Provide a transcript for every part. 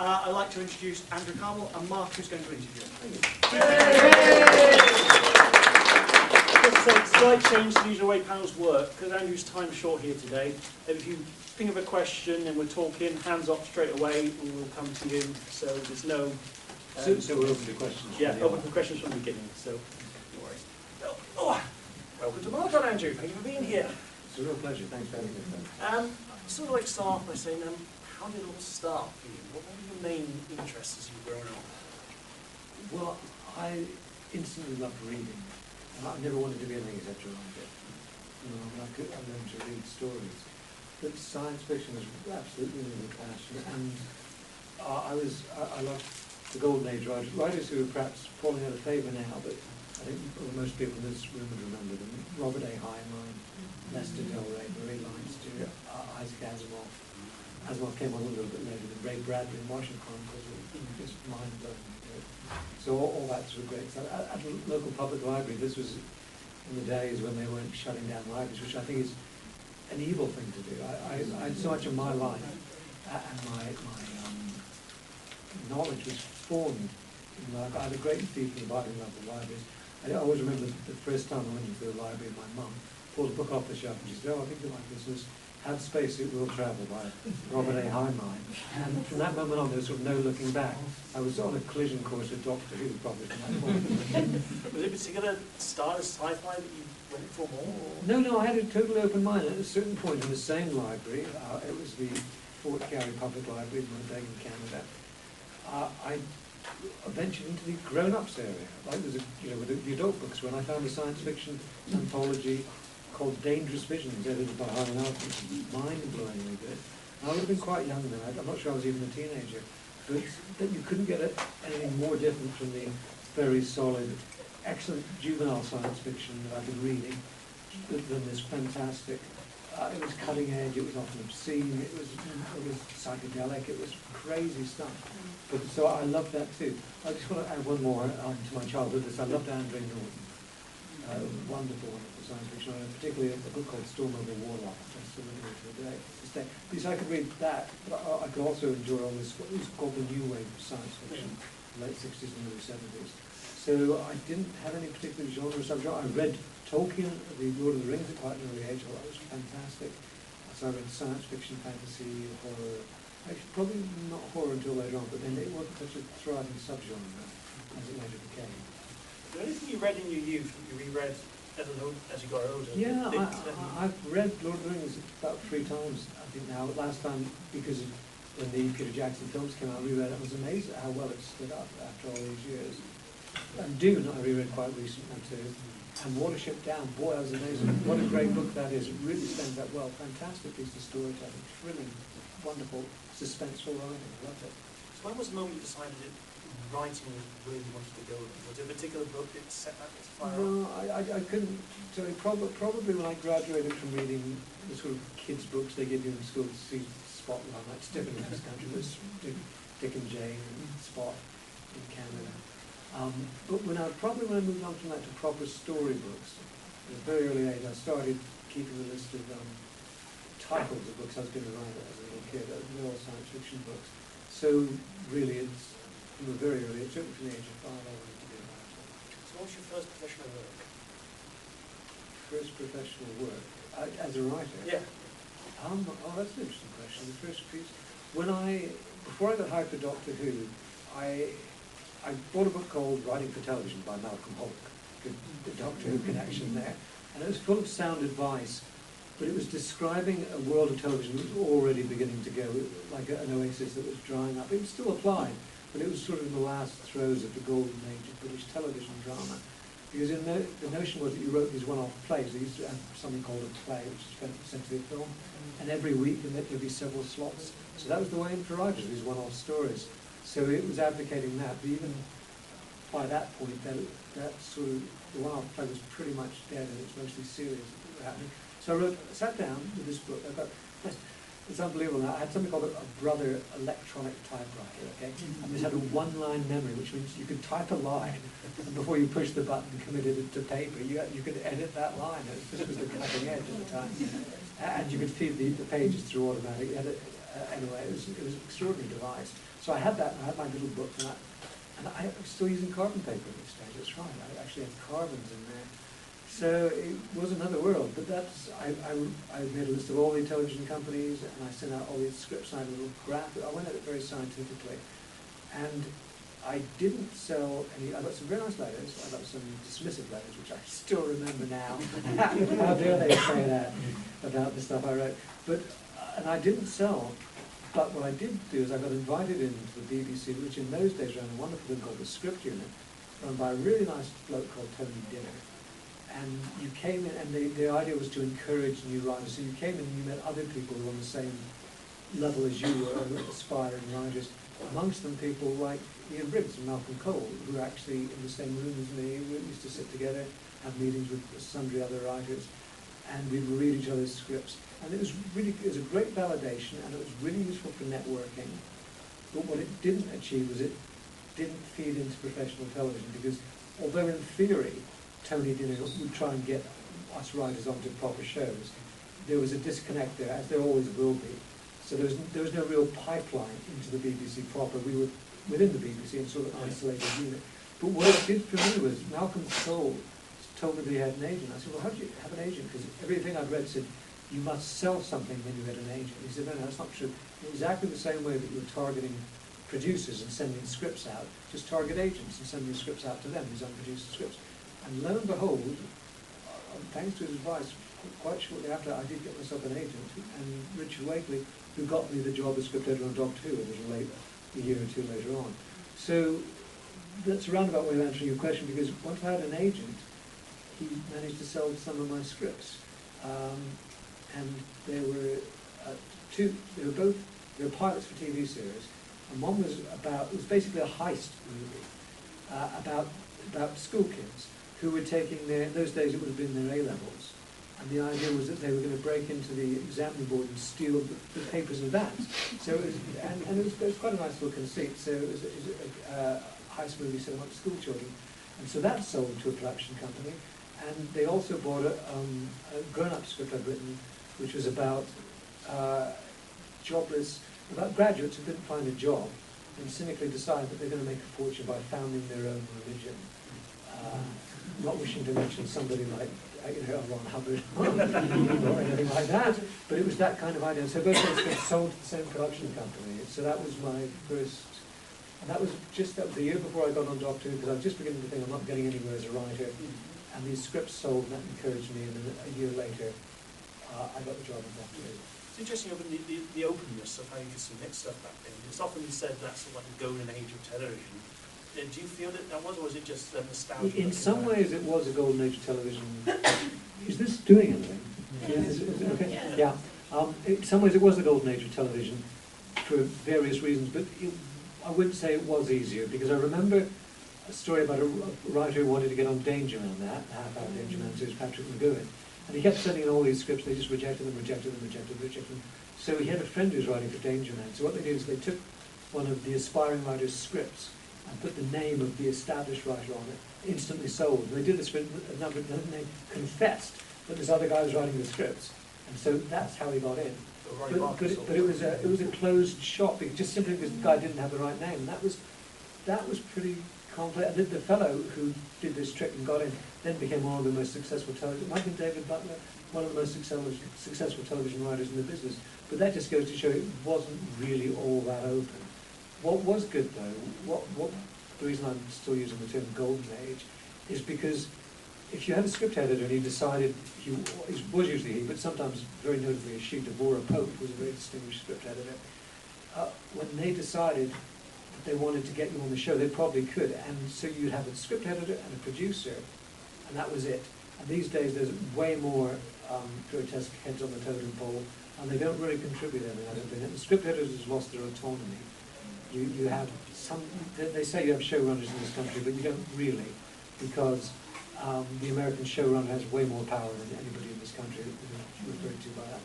I'd like to introduce Andrew Cartmel and Mark, who's going to interview him. Thank you. Just a slight change to the usual way panels work, because Andrew's time's short here today. If you think of a question and we're talking, hands up straight away, and we'll come to you. So there's no... so we're open to questions. Yeah, open for questions from the beginning, so no worries. Welcome to Armadacon, Andrew. Thank you for being here. It's a real pleasure. Thanks for having me. I'd sort of like to start off by saying, how did it all start for you? What were your main interests as you were growing up? Well, I instantly loved reading. I never wanted to be anything except a writer. I learned to read stories. But science fiction was absolutely my passion. And I loved the golden age writers who are perhaps falling out of favour now, but I think most people in this room would remember them. Robert A. Heinlein, Lester Del Rey, Marie Leinster, Isaac Asimov. Asimov came on a little bit later, and Ray Bradbury and Martian Chronicles were just mind-blowing. So all that sort of great stuff. At a local public library, this was in the days when they weren't shutting down libraries, which I think is an evil thing to do. I had so much of my life and my knowledge was formed. I had a great deeply abiding love of libraries. I always remember the first time I went into the library, my mum pulled a book off the shelf and she said, "Oh, I think you like this." It was Have Space, It Will Travel by Robert A. Heinlein. And from that moment on, there was sort of no looking back. I was on a collision course with Doctor Who, probably from that point. Was it a particular style of sci-fi that you went for more? No, I had a totally open mind. At a certain point in the same library, it was the Fort Garry Public Library in Winnipeg in Canada, I ventured into the grown-ups area. Like there's with the adult books, when I found a science fiction anthology called Dangerous Visions, edited by Armadacon, which is mind-blowingly good. And I would have been quite young then. I'm not sure I was even a teenager. But that you couldn't get anything more different from the very solid, excellent juvenile science fiction that I've been reading than this fantastic. It was cutting edge. It was often obscene. It was psychedelic. It was crazy stuff. But so I loved that too. I just want to add one more to my childhood. I loved Andre Norton. Wonderful science fiction. Particularly a book called Storm Over Warlock, which I still read to today. Because I could read that, but I could also enjoy all this, what was called the new wave of science fiction, late 60s and early 70s. So I didn't have any particular genre or subgenre. I read Tolkien, the Lord of the Rings at quite an early age. I thought that was fantastic. So I read science fiction, fantasy, horror. Actually, probably not horror until later on, but then it wasn't such a thriving subgenre as it later became. Is there anything you read in your youth that you reread as you got older? Yeah, I've read Lord of the Rings about 3 times, I think now. Last time, because when the Peter Jackson films came out, I reread it. I was amazed at how well it stood up after all these years. And Dune, I reread quite recently too. And Watership Down, boy, that was amazing. What a great book that is. It really stands up well. Fantastic piece of storytelling. Thrilling, wonderful, suspenseful writing. I loved it. So when was the moment you decided that writing was where you wanted to go? Was there a particular book that set that fire? No, I couldn't. So probably when I graduated from reading the sort of kids' books they give you in school to see Spotlight, like it's different in this country. There's Dick and Jane and Spot in Canada. But when I moved on from that to proper storybooks, at a very early age, I started keeping a list of titles of books I was going to write as a little kid. They're all science fiction books. So really, it's from a very early age, certainly from the age of 5, I wanted to be a writer. So what's your first professional work? First professional work as a writer? Yeah. Oh, that's an interesting question. The first piece, before I got hired for Doctor Who, I bought a book called Writing for Television by Malcolm Holt, the Doctor Who connection there, and it was full of sound advice, but it was describing a world of television that was already beginning to go, like an oasis that was drying up. It still applied, but it was sort of in the last throes of the golden age of British television drama. Because the notion was that you wrote these one-off plays. They used to have something called a play, which is essentially a film, and every week there'd be several slots. So that was the way in for writers, these one-off stories. So it was advocating that, but even by that point, that sort of, the one-off play was pretty much dead, and it's mostly series that were happening. So I sat down with this book. It's unbelievable. Now, I had something called a Brother electronic typewriter, okay? And this had a one-line memory, which means you could type a line, and before you push the button and committed it to paper, you could edit that line. This was the cutting edge at the time. And you could feed the pages through automatic edit. anyway, it was an extraordinary device. So I had that, and I had my little book, and I was still using carbon paper at this stage. That's right. I actually had carbons in there. So it was another world. But that's I made a list of all the television companies, and I sent out all these scripts. And I had a little graph. I went at it very scientifically, and I didn't sell any. I got some very nice letters. I got some dismissive letters, which I still remember now. How dare they say that about the stuff I wrote? But and I didn't sell. But what I did do is I got invited into the BBC, which in those days ran a wonderful thing called the Script Unit, run by a really nice bloke called Tony Dinner. And you came in, and the idea was to encourage new writers. So you came in and you met other people who were on the same level as you were, aspiring writers. Amongst them, people like Ian Briggs and Malcolm Cole, who were actually in the same room as me. We used to sit together, have meetings with sundry other writers, and we would read each other's scripts. And it was a great validation, and it was really useful for networking. But what it didn't achieve was it didn't feed into professional television, because although in theory Tony Dinner would try and get us writers onto proper shows, there was a disconnect there, as there always will be. So there was no real pipeline into the BBC proper. We were within the BBC in sort of isolated unit. But what it did for me was Malcolm Cole told me that he had an agent. I said, well, how do you have an agent? Because everything I'd read said, you must sell something when you get an agent. He said, no, that's not true. In exactly the same way that you're targeting producers and sending scripts out, just target agents and send your scripts out to them, these unproduced scripts. And lo and behold, thanks to his advice, quite shortly after, I did get myself an agent, and Richard Wakely, who got me the job as script editor on Dog 2 a year or two later on. So that's a roundabout way of answering your question, because once I had an agent, he managed to sell some of my scripts. And there were two, they were pilots for TV series, and one was it was basically a heist movie about school kids who were taking in those days it would have been their A-levels, and the idea was that they were going to break into the examining board and steal the papers in advance. So it was, and it was quite a nice little conceit. So it was a heist movie set amongst school children, and so that sold to a production company. And they also bought a grown-up script I'd written, which was about about graduates who couldn't find a job and cynically decide that they're going to make a fortune by founding their own religion. Not wishing to mention somebody like Ron Hubbard or anything like that, but it was that kind of idea. So both those scripts sold to the same production company. So that was my first, and that was the year before I got on Doc 2, because I was just beginning to think I'm not getting anywhere as a writer. And these scripts sold, and that encouraged me, and then a year later, I got the job on Doc 2. It's interesting, the openness of how you can submit stuff back then. It's often said that's like the golden age of television. Do you feel that was, or was it just a nostalgia? In some ways, it was a golden age of television. Is this doing anything? Yeah. Is it okay? Yeah. In some ways, it was the golden age of television for various reasons, but I wouldn't say it was easier, because I remember a story about a writer who wanted to get on Danger Man, that half-hour Danger Man, so it was Patrick McGowan. And he kept sending in all these scripts, they just rejected them. So he had a friend who was writing for Danger Man. So what they did is they took one of the aspiring writer's scripts and put the name of the established writer on it, instantly sold. And they did this for another name, confessed that this other guy was writing the scripts. And so that's how he got in. But it was a closed shop, just simply because the guy didn't have the right name. And that was pretty complex. The fellow who did this trick and got in then became one of the most successful television. Michael David Butler, one of the most successful television writers in the business. But that just goes to show it wasn't really all that open. What was good though, the reason I'm still using the term golden age, is because if you had a script editor and he decided, it was usually he, but sometimes very notably a she, Deborah Pope, was a very distinguished script editor, when they decided that they wanted to get you on the show, they probably could, and so you'd have a script editor and a producer, and that was it. And these days there's way more grotesque heads on the totem pole, and they don't really contribute anything, I don't think. And the script editors have lost their autonomy. You have some, they say you have showrunners in this country, but you don't really, because the American showrunner has way more power than anybody in this country referred to by that.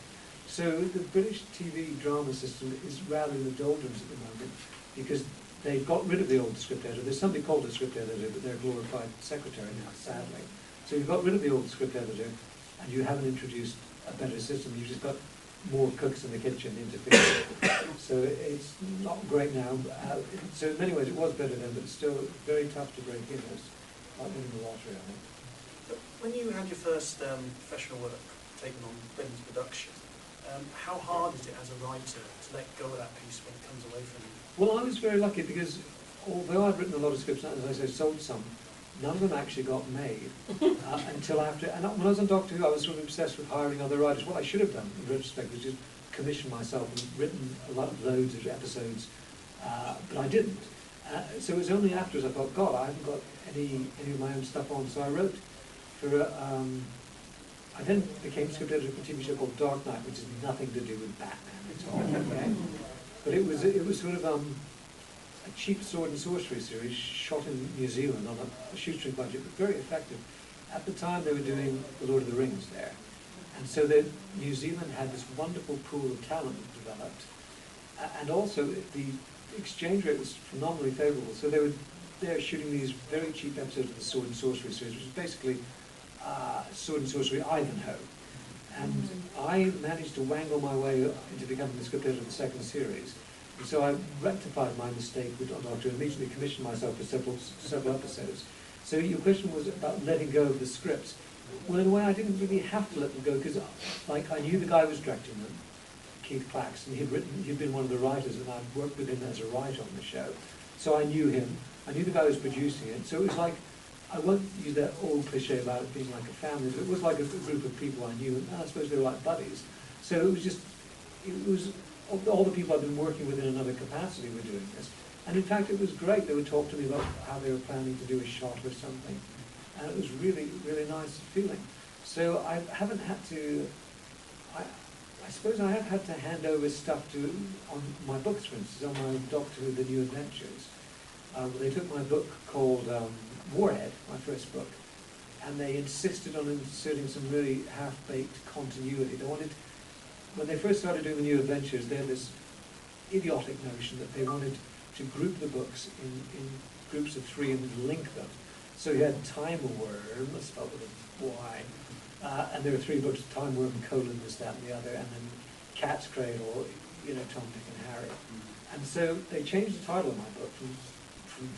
So the British TV drama system is rather in the doldrums at the moment, because they've got rid of the old script editor. There's somebody called a script editor, but they're a glorified secretary now, sadly. So you've got rid of the old script editor, and you haven't introduced a better system. You've just got more cooks in the kitchen interfering. So it's not great now. So in many ways it was better then, but it's still very tough to break in. It's like winning the lottery, I think. But when you had your first professional work taken on into production, how hard is it as a writer to let go of that piece when it comes away from you? Well, I was very lucky because although I've written a lot of scripts, and as I say, sold some, none of them actually got made until after. And when I was on Doctor Who, I was sort of obsessed with hiring other writers. What I should have done, in retrospect, was just commission myself and written loads of episodes, but I didn't. So it was only afterwards I thought, God, I haven't got any of my own stuff on. So I wrote for. I then became script editor for a TV show called Dark Knight, which has nothing to do with Batman at all. Okay? But it was sort of a cheap sword and sorcery series shot in New Zealand on a shoestring budget, but very effective. At the time, they were doing The Lord of the Rings there, and so New Zealand had this wonderful pool of talent that developed, and also the exchange rate was phenomenally favourable. So they were shooting these very cheap episodes of the sword and sorcery series, which is basically sword and sorcery Ivanhoe. And I managed to wangle my way into becoming the script editor of the second series. And so I rectified my mistake with Doctor and immediately commissioned myself for several episodes. So your question was about letting go of the scripts. Well, in a way, I didn't really have to let them go because, like, I knew the guy who was directing them, Keith Claxton. He'd been one of the writers, and I'd worked with him as a writer on the show. So I knew him. I knew the guy who was producing it. So it was like, I won't use that old cliche about it being like a family, but it was like a group of people I knew, and I suppose they were like buddies. So it was all the people I've been working with in another capacity were doing this. And in fact, it was great. They would talk to me about how they were planning to do a shot or something. And it was really, really nice feeling. So I haven't had to, I suppose I have had to hand over stuff on my books, for instance, on my Doctor Who, The New Adventures. They took my book called Warhead, my first book, and they insisted on inserting some really half-baked continuity. They wanted, when they first started doing The New Adventures, they had this idiotic notion that they wanted to group the books in groups of 3 and link them. So you had Time Worm, spelled with a Y, and there were 3 books, Time Worm, colon, this, that, and the other, and then Cat's Cradle, you know, Tom, Dick, and Harry. And so they changed the title of my book from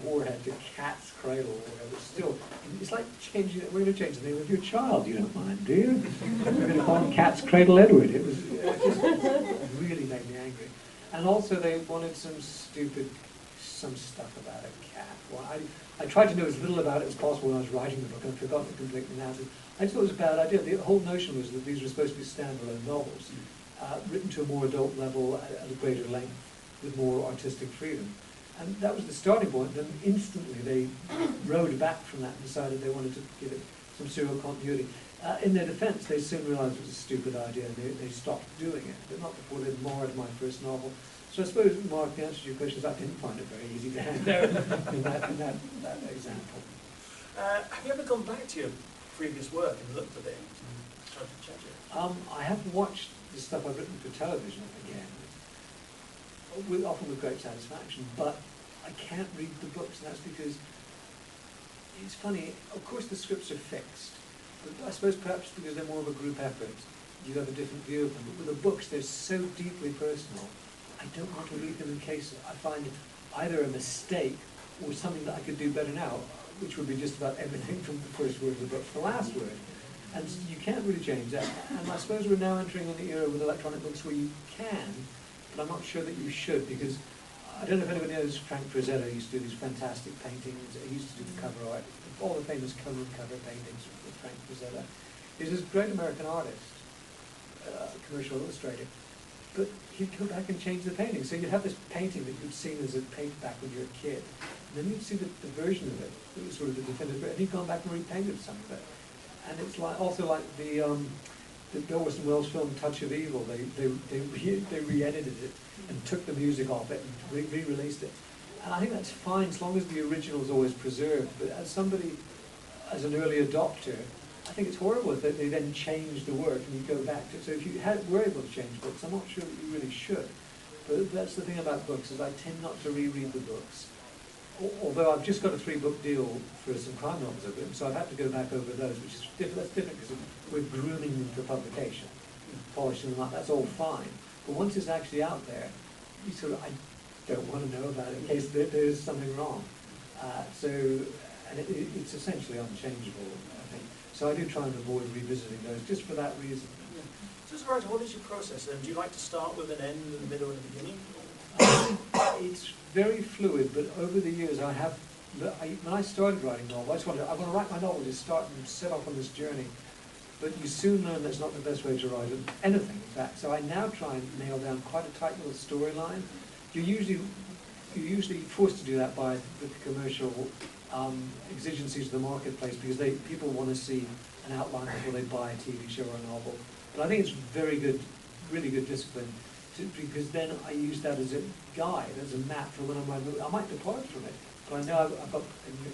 Warhead to Cat's Cradle or whatever. Still, it's like changing it. We're going to change the name of your child. You don't mind, do you? We're going to call him Cat's Cradle Edward. It was just really made me angry. And also, they wanted some stuff about a cat. Well, I tried to know as little about it as possible when I was writing the book, and I've forgotten it completely now. I just thought it was a bad idea. The whole notion was that these were supposed to be standalone novels, written to a more adult level at a greater length, with more artistic freedom. And that was the starting point. Then instantly they rode back from that and decided they wanted to give it some serial continuity. In their defense, they soon realized it was a stupid idea and they stopped doing it, but not before they'd marred my first novel. So I suppose, Mark, the answer to your question is I didn't find it very easy to hand over in that example. Have you ever gone back to your previous work and looked at it and tried to change it? I have watched the stuff I've written for television again, often with great satisfaction, but I can't read the books, and that's because it's funny, of course the scripts are fixed, but I suppose perhaps because they're more of a group effort, you have a different view of them. But with the books, they're so deeply personal, I don't want to read them in case I find either a mistake or something that I could do better now, which would be just about everything from the first word of the book to the last word. And you can't really change that. And I suppose we're now entering an era with electronic books where you can, but I'm not sure that you should, because I don't know if anybody knows Frank Frazetta used to do these fantastic paintings. He used to do the cover art, all the famous cover paintings with Frank Frazetta. He's this great American artist, commercial illustrator, but he'd go back and change the painting. So you'd have this painting that you'd seen as a paperback when you were a kid, and then you'd see the version of it that was sort of the definitive, and he'd gone back and repainted some of it. And it's like also like the Orson Welles film Touch of Evil. They re-edited it and took the music off it and re-released it. And I think that's fine as long as the original is always preserved. But as somebody, as an early adopter, I think it's horrible that they then change the work and you go back to it. So if you were able to change books, I'm not sure that you really should. But that's the thing about books, is I tend not to reread the books. Although I've just got a 3-book deal for some crime novels I've written, so I've had to go back over those, which is different. That's different because we're grooming them for publication. polishing them up, that's all fine. But once it's actually out there, you sort of, I don't want to know about it in case there's something wrong. And it's essentially unchangeable, I think. So I do try and avoid revisiting those just for that reason. Yeah. So as a writer, what is your process then? Do you like to start with an end, a middle, and a beginning? It's very fluid, but over the years when I started writing novels, I just wanted, I want to write my novel, just start and set off on this journey. But you soon learn that's not the best way to write anything, in fact. So I now try and nail down quite a tight little storyline. You're usually forced to do that by the commercial exigencies of the marketplace, because people want to see an outline before they buy a TV show or a novel. But I think it's very good, really good discipline, because then I use that as a guide, as a map for when I'm writing. I might depart from it, but I know I've got,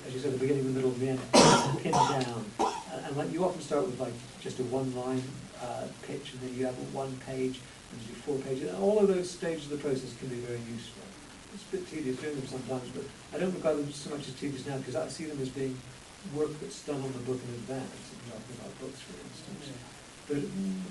as you said, the beginning, the middle, and the end pinned down. And like you often start with like just a one-line pitch, and then you have a one page, and you do 4 pages. And all of those stages of the process can be very useful. It's a bit tedious doing them sometimes, but I don't regard them so much as tedious now, because I see them as being work that's done on the book in advance. I'm talking about books, for instance. Yeah. But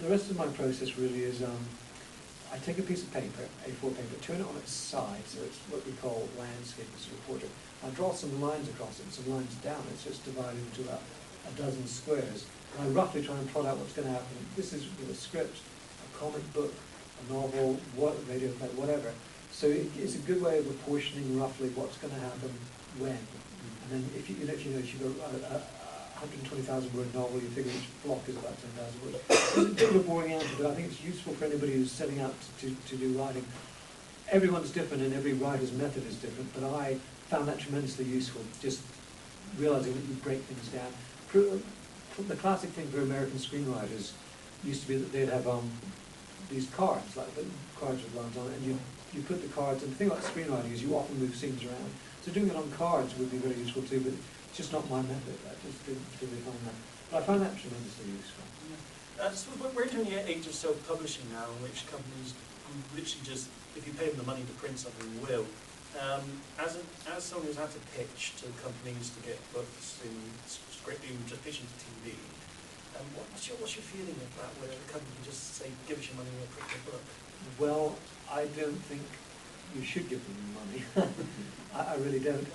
the rest of my process really is, I take a piece of paper, A4 paper, turn it on its side, so it's what we call landscape as a reporter. I draw some lines across it and some lines down. It's just divided into about a dozen squares. And I roughly try and plot out what's going to happen. This is with a script, a comic book, a novel, radio play, whatever. So it's a good way of apportioning roughly what's going to happen when. And then if you've got a 120,000 word novel, you figure each block is about 10,000 words. It's a bit of a boring answer, but I think it's useful for anybody who's setting out to do writing. Everyone's different and every writer's method is different, but I found that tremendously useful, just realizing that you break things down. The classic thing for American screenwriters used to be that they'd have these cards, like the cards with lines on it, and you put the cards, and the thing about screenwriting is you often move scenes around. So doing it on cards would be very useful too, but it's just not my method. I just didn't really find that. But I find that tremendously useful. Yeah. So we're in the age of self-publishing now, in which companies literally just, if you pay them the money to print something, will. As someone who's had to pitch to companies to get books in script, even just pitching to TV, what's your feeling of that, where the company can just say, give us your money and we'll print your book? Well, I don't think you should give them money. I really don't.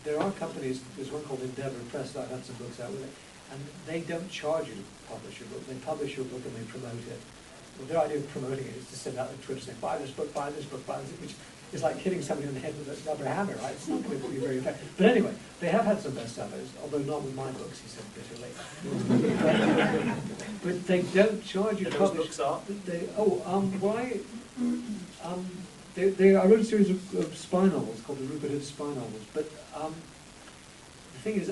There are companies, there's one called Endeavour Press that I've had some books out with it, and they don't charge you to publish your book. They publish your book and they promote it. Well, their idea of promoting it is to send out a Twitter saying, buy this book, buy this book, buy this, which is like hitting somebody on the head with a rubber hammer, right? It's not going to be very effective. But anyway, they have had some bestsellers, although not with my books, he said bitterly. But they don't charge you to publish. Books are? I wrote a series of spy novels called the Rupert Hood spy novels, but the thing is,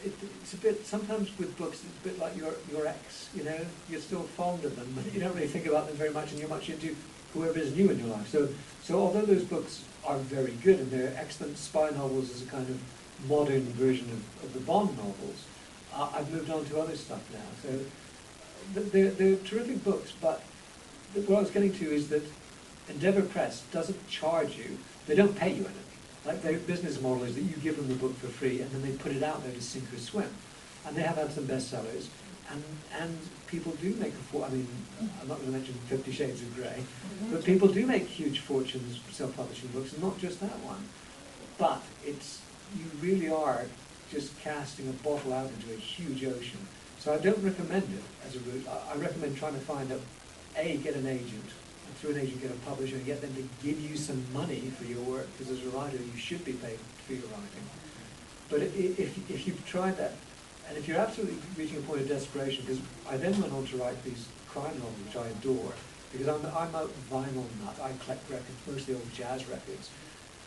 it's a bit, sometimes with books, it's a bit like your ex, you know, you're still fond of them, but you don't really think about them very much, and you're much into whoever is new in your life. So although those books are very good, and they're excellent spy novels as a kind of modern version of the Bond novels, I've moved on to other stuff now. So they're terrific books, but what I was getting to is that Endeavour Press doesn't charge you, they don't pay you anything. Like their business model is that you give them the book for free and then they put it out there to sink or swim. And they have had some bestsellers, and people do make I'm not going to mention 50 Shades of Grey, but people do make huge fortunes self-publishing books, and not just that one. But you really are just casting a bottle out into a huge ocean. So I don't recommend it as a route. I recommend trying to find out, get an agent, and through an agent get a publisher, and get them to give you some money for your work, because as a writer you should be paid for your writing. But if you've tried that, and if you're absolutely reaching a point of desperation, because I then went on to write these crime novels, which I adore, because I'm a vinyl nut. I collect records, mostly old jazz records.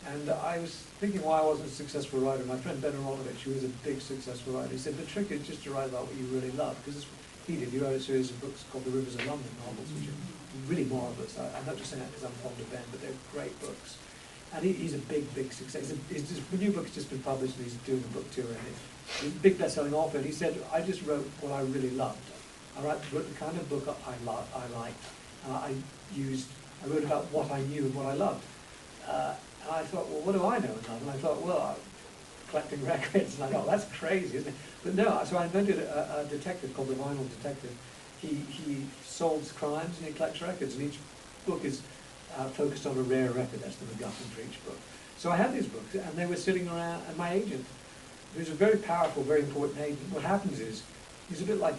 And I was thinking why I wasn't a successful writer. My friend Ben Aronovich, who was a big successful writer, he said the trick is just to write about what you really love, because he did. He wrote a series of books called The Rivers of London novels, which are really marvellous. I'm not just saying that because I'm fond of Ben, but they're great books. And he's a big, big success. The new book's just been published, and he's doing a book tour, and he's a big best-selling author. And he said, I just wrote what I really loved. I wrote the kind of book I liked. I wrote about what I knew and what I loved. And I thought, well, what do I know and love? And I thought, well, I'm collecting records. And I thought, that's crazy, isn't it? But no, so I invented a detective called the Vinyl Detective. he solves crimes and he collects records, and each book is focused on a rare record. That's the MacGuffin for each book. So I had these books, and they were sitting around, and my agent, who's a very powerful, very important agent, what happens is, he's a bit like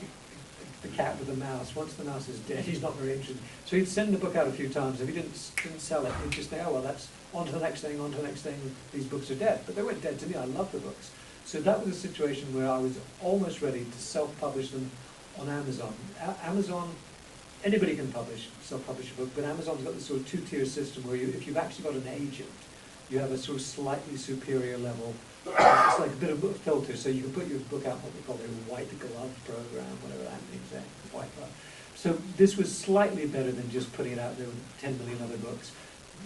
the cat with the mouse. Once the mouse is dead, he's not very interested. So he'd send the book out a few times. If he didn't sell it, he'd just say, oh, well, that's on to the next thing, on to the next thing. These books are dead. But they weren't dead to me. I love the books. So that was a situation where I was almost ready to self-publish them on Amazon. Amazon, anybody can self-publish a book, but Amazon's got this sort of two-tier system where if you've actually got an agent, you have a sort of slightly superior level. It's like a bit of a filter, so you can put your book out what they call their white glove program, whatever that means, white glove. So this was slightly better than just putting it out there with 10 million other books.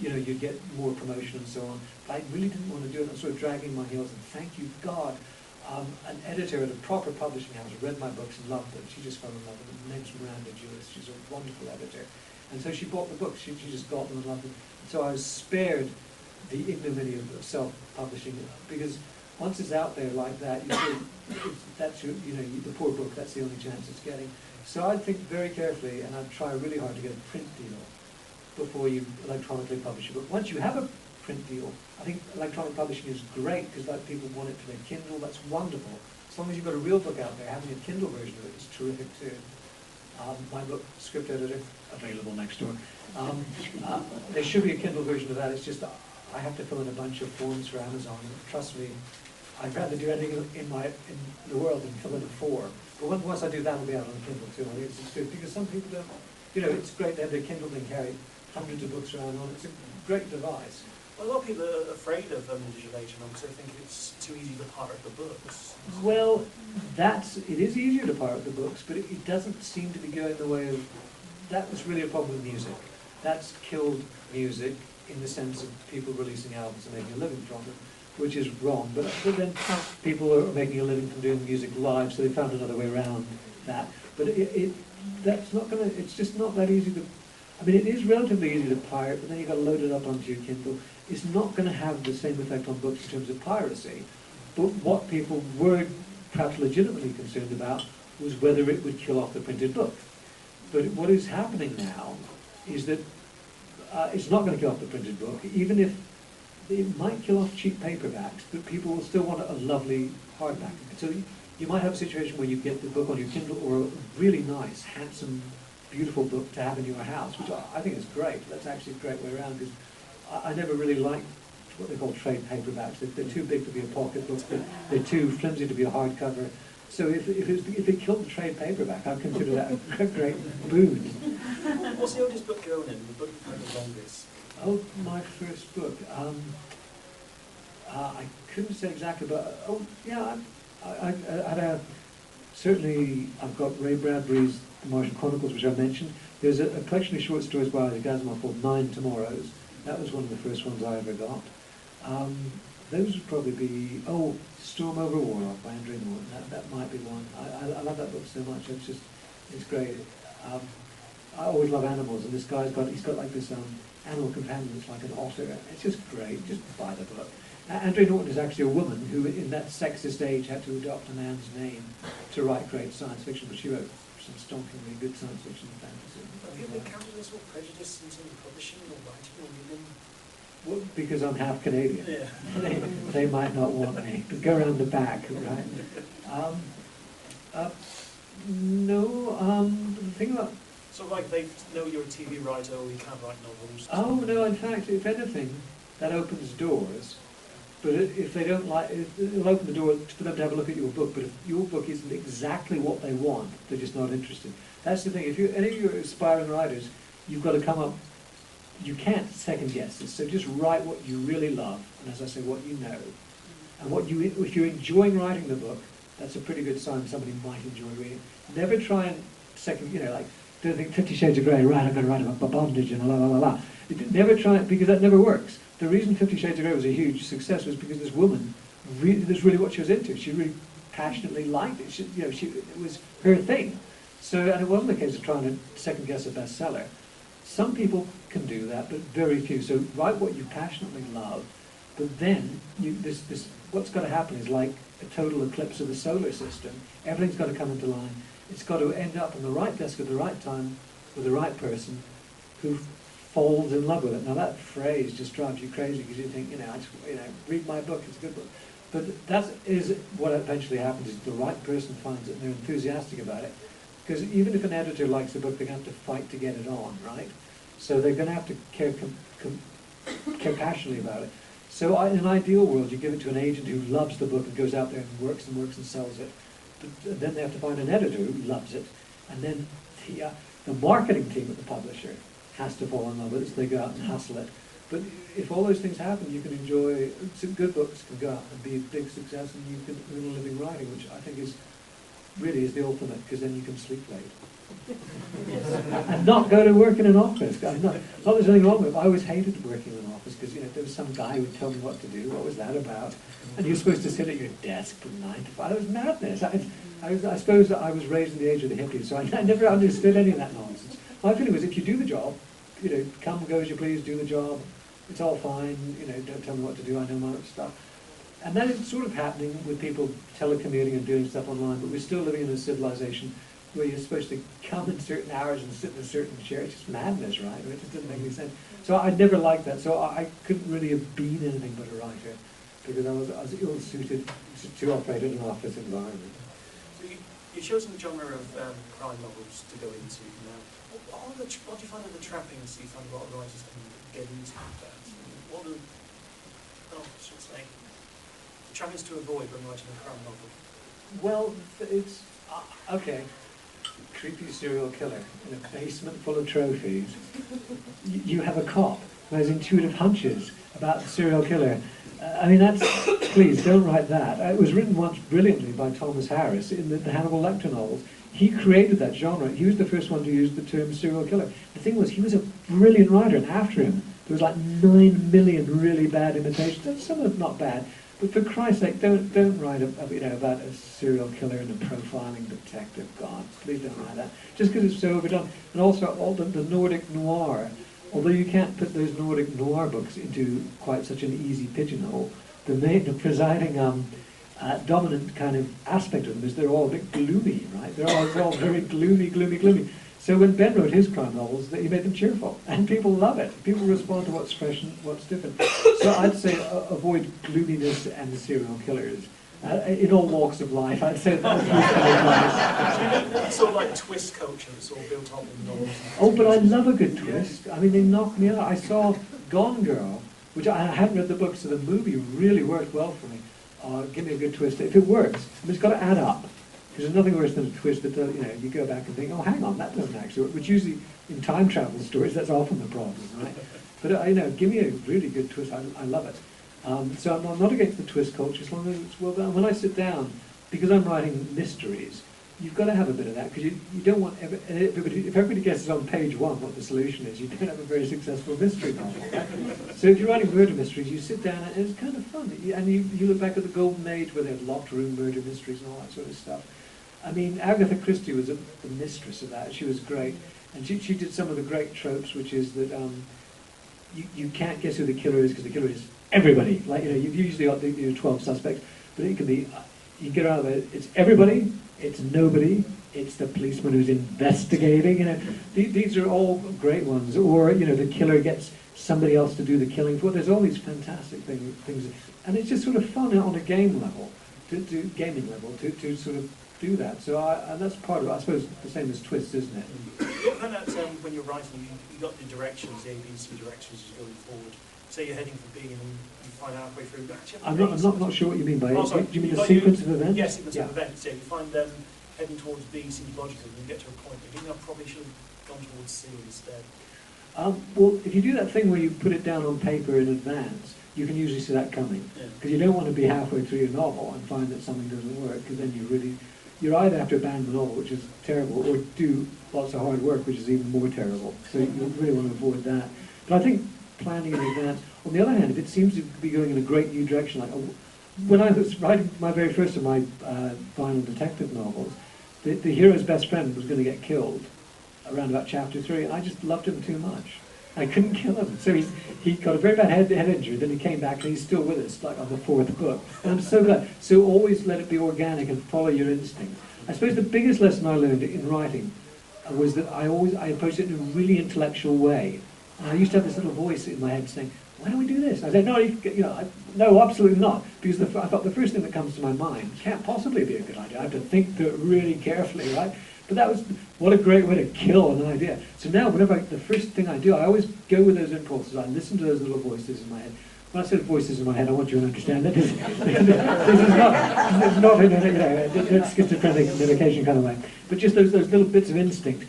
You know, you'd get more promotion and so on. But I really didn't want to do it. I was sort of dragging my heels, and thank you God, an editor at a proper publishing house read my books and loved them. She just fell in love with them. Her name's Miranda Jewis. She's a wonderful editor. And so she bought the books. She just got them and loved them. And so I was spared the ignominy of self-publishing, because once it's out there like that, you feel that's your, the poor book, that's the only chance it's getting. So I'd think very carefully, and I'd try really hard to get a print deal before you electronically publish a book. Once you have a print deal, I think electronic publishing is great, because like people want it for their Kindle. That's wonderful. As long as you've got a real book out there, having a Kindle version of it is terrific too. My book, Script Editor, available next door. There should be a Kindle version of that. It's just I have to fill in a bunch of forms for Amazon. Trust me, I'd rather do anything in the world than fill in a form. But once I do that, it'll be out on Kindle too. I think it's good, because some people don't. It's great to have their Kindle and carry hundreds of books around on. It's a great device. Well, a lot of people are afraid of digital age now because they think it's too easy to pirate the books. Well, it is easier to pirate the books, but it doesn't seem to be going the way of. That was really a problem with music. That's killed music in the sense of people releasing albums and making a living from them, which is wrong. But then people are making a living from doing music live, so they found another way around that. But that's not going to. It's just not that easy to. I mean, it is relatively easy to pirate, but then you've got to load it up onto your Kindle. It's not going to have the same effect on books in terms of piracy. But what people were perhaps legitimately concerned about was whether it would kill off the printed book. But what is happening now is that it's not going to kill off the printed book, even if it might kill off cheap paperbacks, but people will still want a lovely hardback. So you might have a situation where you get the book on your Kindle, or a really nice, handsome, beautiful book to have in your house, which I think is great. That's actually a great way around, because I never really liked what they call trade paperbacks. They're too big to be a pocket book, they're too flimsy to be a hardcover. So if it killed the trade paperback, I'd consider that a great boon. What's the oldest book you own in? The book you've had the longest? Oh, my first book. I couldn't say exactly, but I had certainly I've got Ray Bradbury's The Martian Chronicles, which I mentioned. There's a collection of short stories by Isaac Asimov called 9 Tomorrows. That was one of the first ones I ever got. Those would probably be, Storm Over Warlock by Andre Norton. That might be one. I love that book so much. It's great. I always love animals, and this guy's got like this animal companion that's like an otter. It's just great. Just buy the book. Andre Norton is actually a woman who, in that sexist age, had to adopt a man's name to write great science fiction, but she wrote some stonkingly good science fiction and fantasy. Have you encountered this sort of prejudice in terms of publishing or writing or reading? Well, because I'm half Canadian. Yeah. They might not want me. Go around the back, right? The thing about... So like they know you're a TV writer or you can't write novels? Oh, no, in fact, if anything, that opens doors. But if they don't like it, it'll open the door for them to have a look at your book. But if your book isn't exactly what they want, they're just not interested. That's the thing. If any of you aspiring writers, you've got to come up. You can't second guess this. So just write what you really love, and as I say, what you know, and if you're enjoying writing the book, that's a pretty good sign somebody might enjoy reading. Never try and second. Don't think 50 Shades of Grey. Right, I'm going to write about bondage and la la la la. Never try it, because that never works. The reason 50 Shades of Grey was a huge success was because this woman, that's really what she was into. She really passionately liked it. It was her thing. So, and it wasn't a case of trying to second guess a bestseller. Some people can do that, but very few. So write what you passionately love, but then what's got to happen is like a total eclipse of the solar system. Everything's got to come into line. It's got to end up on the right desk at the right time with the right person who falls in love with it. Now that phrase just drives you crazy because you think, read my book, it's a good book. But that is what eventually happens, is the right person finds it and they're enthusiastic about it. Because even if an editor likes a book, they're going to have to fight to get it on, right? So they're going to have to care passionately about it. So in an ideal world, you give it to an agent who loves the book and goes out there and works and sells it. But then they have to find an editor who loves it. And then the marketing team at the publisher has to fall in love with it, so they go out and hustle it. But if all those things happen, you can enjoy, some good books can go out and be a big success, and you can earn a living writing, which I think is the ultimate, because then you can sleep late. And not go to work in an office. Not there's anything wrong with it. I always hated working in an office because there was some guy who would tell me what to do. What was that about? And you're supposed to sit at your desk from 9 to 5. It was madness. I suppose I was raised in the age of the hippies, so I never understood any of that nonsense. My feeling was, if you do the job, come and go as you please, do the job. It's all fine. Don't tell me what to do. I know my own stuff. And that is sort of happening with people telecommuting and doing stuff online, but we're still living in a civilization where you're supposed to come in certain hours and sit in a certain chair. It's just madness, right? It just doesn't make any sense. So I never liked that. So I couldn't really have been anything but a writer because I was ill-suited to operate in an office environment. So you've chosen the genre of crime novels to go into now. What do you find are the trappings you find a lot of writers can get into that? What are the trappings to avoid when writing a crime novel? Well, it's okay. Creepy serial killer in a basement full of trophies. You have a cop who has intuitive hunches about the serial killer. Please don't write that. It was written once brilliantly by Thomas Harris in the Hannibal Lecter novels. He created that genre. He was the first one to use the term serial killer. The thing was, he was a brilliant writer, and after him, there was like 9 million really bad imitations. Some of them not bad, but for Christ's sake, don't write about a serial killer and a profiling detective. God, please don't write that. Just because it's so overdone. And also, all the Nordic noir, although you can't put those Nordic noir books into quite such an easy pigeonhole, the presiding dominant kind of aspect of them is they're all a bit gloomy, right? They're all very gloomy. So when Ben wrote his crime novels, he made them cheerful, and people love it. People respond to what's fresh and what's different. So I'd say avoid gloominess and the serial killers. In all walks of life, I'd say that's sort of like twist culture that's all built up in novels. Oh, but I love a good twist. They knocked me out. I saw Gone Girl, which I hadn't read the book, so the movie really worked well for me. Give me a good twist. If it works, it's got to add up. Because there's nothing worse than a twist that you go back and think, oh, hang on, that doesn't actually work. Which usually, in time travel stories, that's often the problem, right? But give me a really good twist. I love it. So I'm not against the twist culture as long as it's well done. When I sit down, because I'm writing mysteries, you've got to have a bit of that, because you don't want everybody, if everybody guesses on page 1 what the solution is, you don't have a very successful mystery novel. So if you're writing murder mysteries, you sit down and it's kind of fun. And you look back at the golden age where they had locked room murder mysteries and all that sort of stuff. Agatha Christie was the mistress of that. She was great. And she did some of the great tropes, which is that you can't guess who the killer is because the killer is everybody. You've usually got the 12 suspects, but it can be, you get out of it, it's everybody, it's nobody, it's the policeman who's investigating. These are all great ones. Or, the killer gets somebody else to do the killing. There's all these fantastic things. And it's just sort of fun on a gaming level to sort of do that. So and that's part of it. I suppose the same as twists, isn't it? What about when you're writing, you got the directions, the ABC directions as you're going forward. Say you're heading for B and you find halfway through. I'm not sure what you mean by it. Sorry, do you mean the sequence of events? Yes, sequence of events. Yeah, you find them heading towards B, C logically, and you get to a point. You think I probably should have gone towards C instead. Well, if you do that thing where you put it down on paper in advance, you can usually see that coming. Because you don't want to be halfway through your novel and find that something doesn't work, because then you're either have to abandon the novel, which is terrible, or do lots of hard work, which is even more terrible. So you really want to avoid that. But I think planning in advance. On the other hand, if it seems to be going in a great new direction, like when I was writing my very first of my vinyl detective novels, the hero's best friend was going to get killed around about chapter 3, and I just loved him too much. I couldn't kill him. So he got a very bad head injury, then he came back and he's still with us, like on the 4th book. And I'm so glad. So always let it be organic and follow your instincts. I suppose the biggest lesson I learned in writing was that I approached it in a really intellectual way. And I used to have this little voice in my head saying, why don't we do this? I said, no, no, absolutely not. Because I thought the first thing that comes to my mind can't possibly be a good idea. I have to think through it really carefully, right? But that was, what a great way to kill an idea. So now, the first thing I do, I always go with those impulses. I listen to those little voices in my head. When I say voices in my head, I want you to understand that this is not in a schizophrenic medication kind of way. But just those little bits of instinct.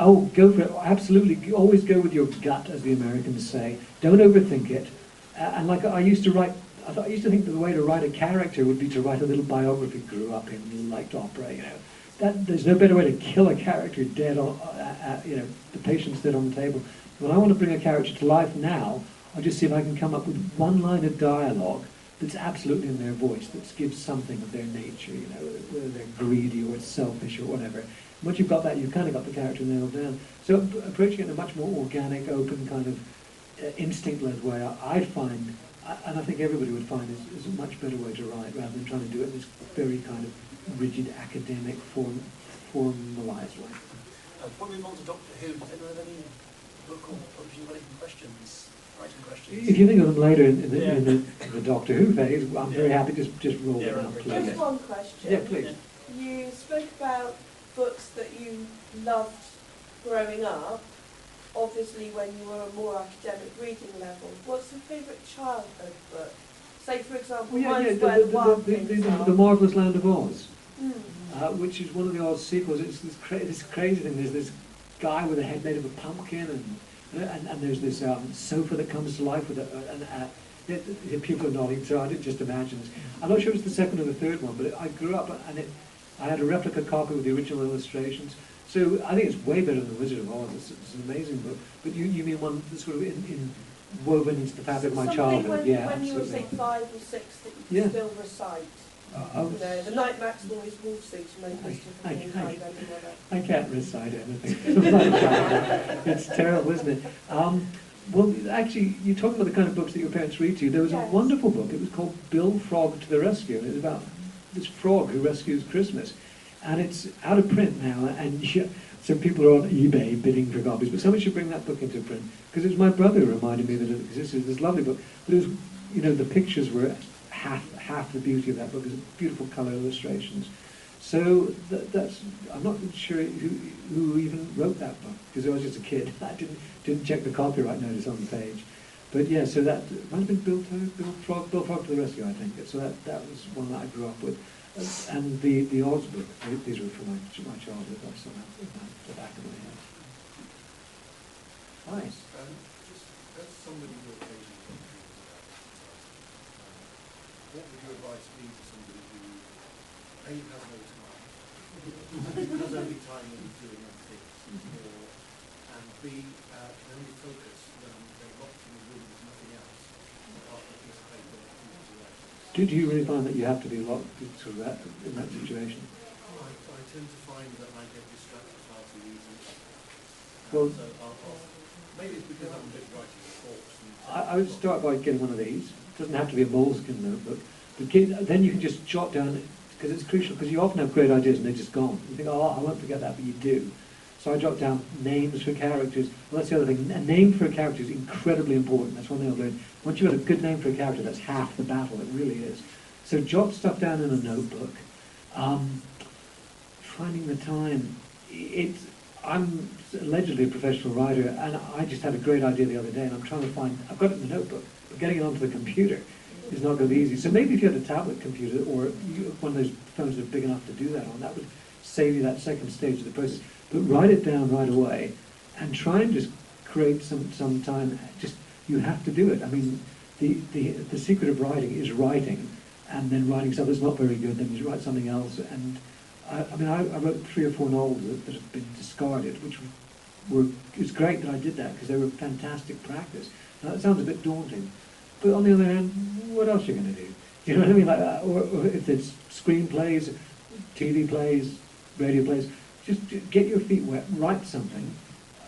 Oh, go for it. Absolutely. Always go with your gut, as the Americans say. Don't overthink it. And like I used to write, I used to think that the way to write a character would be to write a little biography. Grew up in, liked opera, There's no better way to kill a character dead on, the patient's dead on the table. When I want to bring a character to life now, I'll just see if I can come up with one line of dialogue that's absolutely in their voice, that gives something of their nature, whether they're greedy or selfish or whatever. Once you've got that, you've kind of got the character nailed down. So approaching it in a much more organic, open, kind of instinct-led way, I find, and I think everybody would find, is a much better way to write, rather than trying to do it in this very kind of rigid, academic, formalised way. Before we move on to Doctor Who, does anyone have any book or publishing-related questions? Writing questions? If you think of them later in the Doctor Who phase, I'm very happy to just roll them out, please. Just one question. Yeah, please. You spoke about books that you loved growing up, obviously when you were a more academic reading level. What's your favourite childhood book? Say, for example, mine's Where the Wild Things Are. The Marvellous Land of Oz, Mm. which is one of the Oz sequels. It's this crazy thing. There's this guy with a head made of a pumpkin, and there's this sofa that comes to life with people are nodding, so I didn't just imagine this. I'm not sure it was the second or the third one, but I grew up and I had a replica copy with the original illustrations. So I think it's way better than The Wizard of Oz. It's an amazing book. But you mean one that's sort of woven into the fabric of my childhood? Yeah, when you were, say, 5 or 6 that you could still recite. The Night Maximum is Wolfsuit, I can't recite anything. It's terrible, isn't it? Well, actually, you're talking about the kind of books that your parents read to you. There was a wonderful book. It was called Bill Frog to the Rescue. And it was about this frog who rescues Christmas. And it's out of print now. And so people are on eBay bidding for copies. But someone should bring that book into print. Because it was my brother who reminded me that it existed. This lovely book. But it was, the pictures were half the beauty of that book. It was beautiful colour illustrations. So that's, I'm not sure who even wrote that book, because I was just a kid. I didn't check the copyright notice on the page. But yeah, so that might have been Bill Frog to the Rescue, I think. So that was one that I grew up with. And the Oz book, these were from my childhood. That's on the back of my head. Nice. Just as somebody who occasionally what would your advice be to somebody who A, has no time, has only time when he's doing other things, and B, can only focus when they're locked in a room with nothing else apart from a piece of paper and a Do you really find that you have to be locked sort of in that situation? I tend to find that I get distracted far too easily. Well, So maybe it's because I'm a bit writing reports. I would start by getting one of these. It doesn't have to be a moleskin notebook. But then you can just jot down, because it's crucial, because you often have great ideas and they're just gone. You think, oh, I won't forget that, but you do. So I jot down names for characters. Well, that's the other thing. A name for a character is incredibly important. That's one thing I've learned. Once you've got a good name for a character, that's half the battle. It really is. So jot stuff down in a notebook. Finding the time. I'm allegedly a professional writer, and I just had a great idea the other day, and I'm trying to find, I've got it in the notebook, but getting it onto the computer is not going to be easy. So maybe if you had a tablet computer, or one of those phones that are big enough to do that on, that would save you that second stage of the process. But write it down right away, and try and just create some time. Just, you have to do it. I mean, the secret of writing is writing, and then writing stuff that's not very good, then you write something else. And I wrote 3 or 4 novels that have been discarded, which it's great that I did that, because they were fantastic practice. Now, that sounds a bit daunting, but on the other hand, what else are you going to do? Do you know what I mean? Like, or if it's screenplays, TV plays, radio plays, just get your feet wet, write something.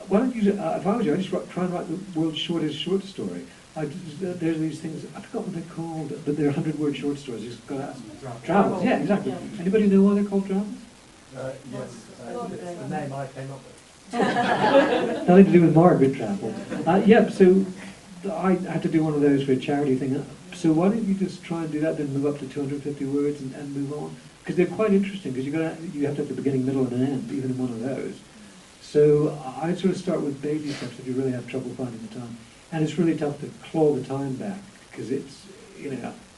Why don't you, if I was you, I'd just try and write the world's shortest short story. There's these things, I forgot what they're called, but they're 100-word short stories. You've got to travels. Yeah, exactly. Yeah. Anybody know why they're called travels? Yes, it's the name I came up with. Nothing to do with Margaret Travel. Yeah, so I had to do one of those for a charity thing. So why don't you just try and do that, then move up to 250 words and move on? Because they're quite interesting, because you have to have the beginning, middle, and an end, even in one of those. So I'd sort of start with baby steps if you really have trouble finding the time. And it's really tough to claw the time back, because it's,